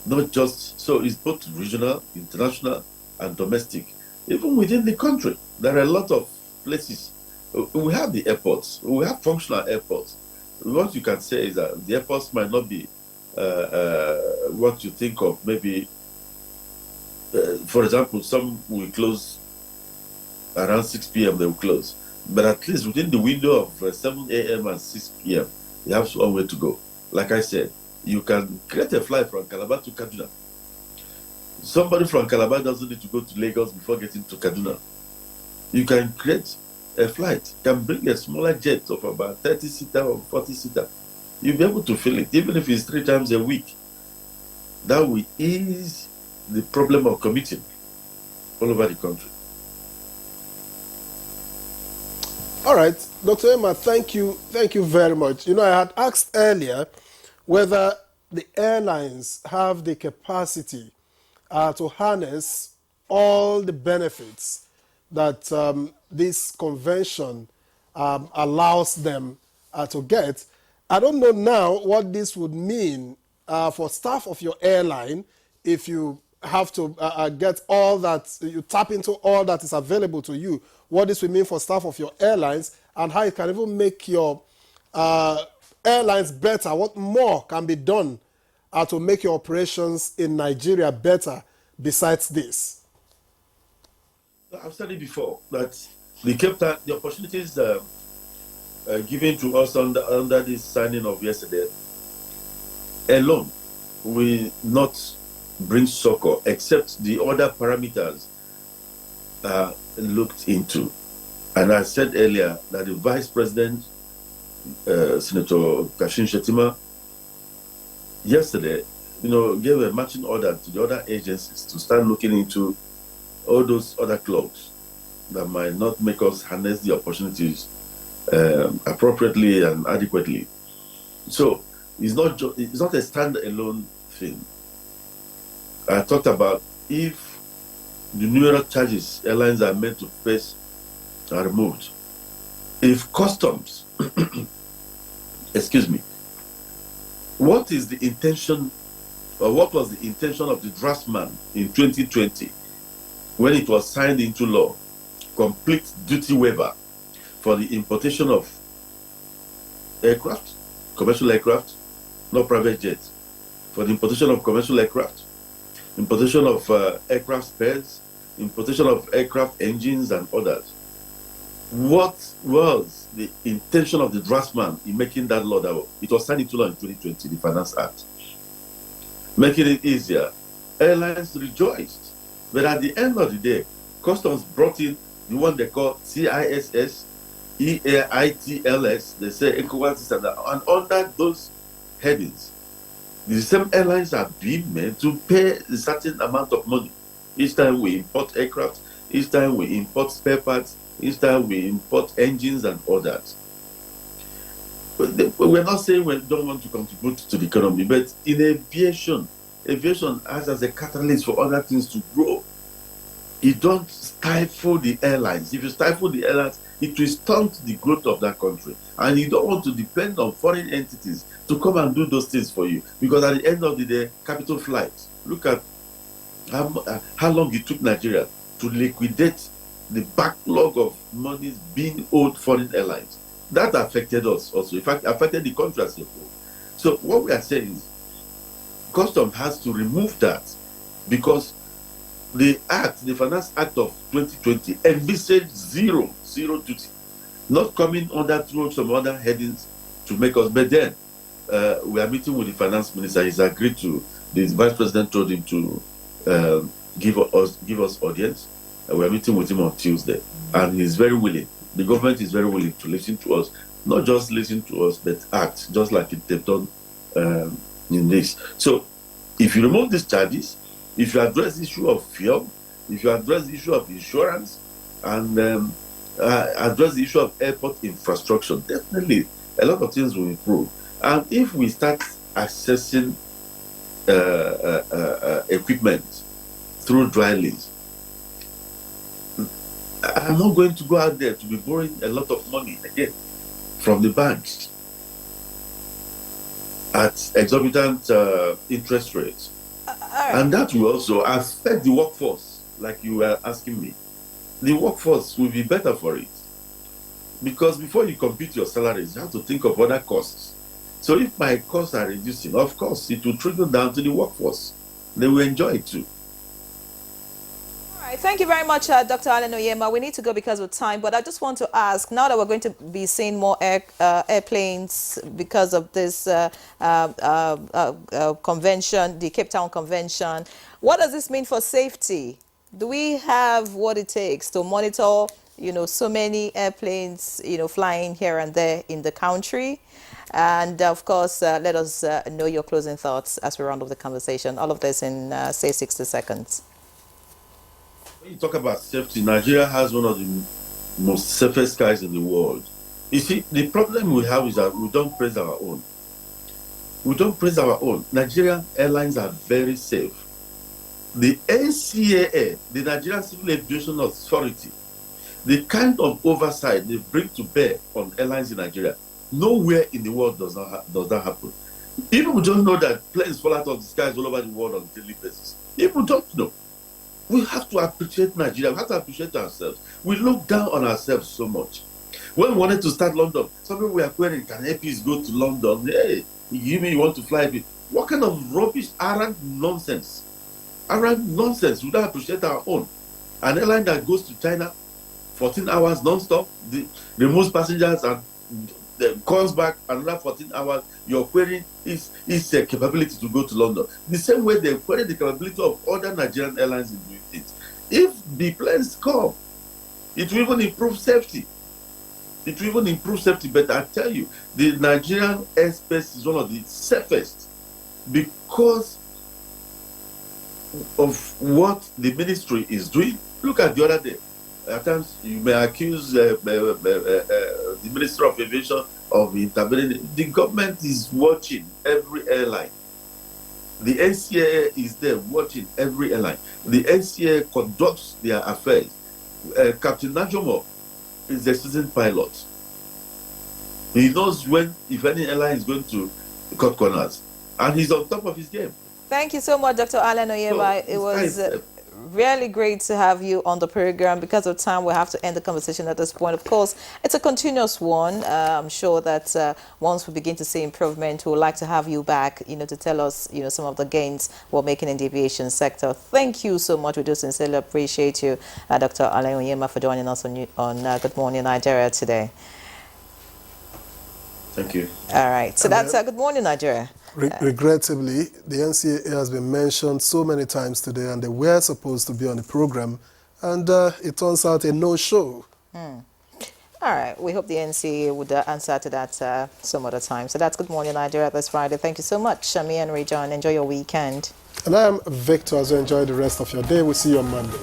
Not just, so it's both regional, international, and domestic. Even within the country, there are a lot of places. We have the airports, we have functional airports. What you can say is that the airports might not be what you think of, maybe, for example, some will close around 6 p.m. they will close. But at least within the window of 7 a.m. and 6 p.m., you have one way to go. Like I said, you can create a flight from Calabar to Kaduna. Somebody from Calabar doesn't need to go to Lagos before getting to Kaduna. You can create a flight, can bring a smaller jet of about 30-seater or 40-seater. You'll be able to fill it, even if it's 3 times a week. That will ease the problem of commuting all over the country. All right, Dr. Emma, thank you very much. I had asked earlier whether the airlines have the capacity to harness all the benefits that this convention allows them to get. I don't know now what this would mean for staff of your airline if you have to get all that, you tap into all that is available to you, what this will mean for staff of your airlines and how it can even make your airlines better, what more can be done to make your operations in Nigeria better besides this? I've said it before that the opportunities given to us under this signing of yesterday alone will not bring succor except the other parameters are looked into. And I said earlier that the Vice President, Senator Kashim Shettima, yesterday, gave a marching order to the other agencies to start looking into all those other clubs that might not make us harness the opportunities appropriately and adequately. So it's not a standalone thing. I talked about if the numerous charges airlines are meant to face are removed, if customs, excuse me, what is the intention, or what was the intention of the draftsman in 2020 when it was signed into law, complete duty waiver for the importation of aircraft, commercial aircraft, not private jets, for the importation of commercial aircraft, importation of aircraft spares, importation of aircraft engines and others. What was the intention of the draftsman in making that law? It was signed into law in 2020, the Finance Act. Making it easier, airlines rejoiced. But at the end of the day, customs brought in the one they call CISS, EAITLS, they say ECOWAS, and under those headings, the same airlines are being made to pay a certain amount of money. Each time we import aircraft, each time we import spare parts, each time we import engines and others. We're not saying we don't want to contribute to the economy, but in aviation acts as a catalyst for other things to grow. You don't stifle the airlines. If you stifle the airlines, it will stunt the growth of that country. And you don't want to depend on foreign entities to come and do those things for you. Because at the end of the day, capital flights, look at how long it took Nigeria to liquidate the backlog of monies being owed foreign airlines. That affected us also. In fact, affected the country as a whole. So what we are saying is, Customs has to remove that because the Finance Act of 2020 envisaged zero duty, not coming under through some other headings to make us. But then we are meeting with the finance minister. He's agreed to. The vice president told him to give us audience. We are meeting with him on Tuesday, and he's very willing. The government is very willing to listen to us, not just listen to us, but act just like they've done in this. So, if you remove these charges, if you address the issue of fuel, if you address the issue of insurance, and address the issue of airport infrastructure, definitely a lot of things will improve. And if we start accessing equipment through dry lease, I'm not going to go out there to be borrowing a lot of money again from the banks at exorbitant interest rates. And that will also affect the workforce, like you were asking me. The workforce will be better for it. Because before you compute your salaries, you have to think of other costs. So if my costs are reducing, of course, it will trickle down to the workforce. They will enjoy it too. Thank you very much, Dr. Allen Oyema. We need to go because of time, but I just want to ask, now that we're going to be seeing more airplanes because of this convention, the Capetown Convention, what does this mean for safety? Do we have what it takes to monitor, so many airplanes, flying here and there in the country? And of course, let us know your closing thoughts as we round up the conversation. All of this in, say, 60 seconds. When you talk about safety, Nigeria has one of the most safest skies in the world. You see, the problem we have is that we don't praise our own. We don't praise our own. Nigerian airlines are very safe. The NCAA, the Nigerian Civil Aviation Authority, the kind of oversight they bring to bear on airlines in Nigeria, nowhere in the world does that happen. People don't know that planes fall out of the skies all over the world on a daily basis. People don't know. We have to appreciate Nigeria. We have to appreciate ourselves. We look down on ourselves so much. When we wanted to start London, some people were querying, can APs go to London? Hey, you want to fly? What kind of rubbish, arrant nonsense? Arrant nonsense. We don't appreciate our own. An airline that goes to China 14 hours non-stop, removes passengers and comes back another 14 hours, your query is a capability to go to London. The same way they query the capability of other Nigerian airlines in doing things. If the planes come, it will even improve safety. It will even improve safety, but I tell you, the Nigerian airspace is one of the safest because of what the ministry is doing. Look at the other day. At times, you may accuse the Minister of Aviation of intervening. The government is watching every airline. The NCAA is there watching every airline. The NCAA conducts their affairs. Captain Najomo is the seasoned pilot. He knows if any airline is going to cut corners. And he's on top of his game. Thank you so much, Dr. Alan Oyema. It was really great to have you on the program. Because of time, we have to end the conversation at this point. Of course, it's a continuous one. I'm sure that once we begin to see improvement, we would like to have you back, to tell us, some of the gains we're making in the aviation sector. Thank you so much. We do sincerely appreciate you, Dr. Alan Oyema, for joining us on Good Morning Nigeria today. Thank you. All right. So that's Good Morning Nigeria. Regrettably, the NCAA has been mentioned so many times today, and they were supposed to be on the program, and it turns out a no-show. All right. We hope the NCAA would answer to that some other time. So that's Good Morning Nigeria this Friday. Thank you so much, Shami and Rejon. Enjoy your weekend. And I am Victor. As you enjoy the rest of your day, we'll see you on Monday.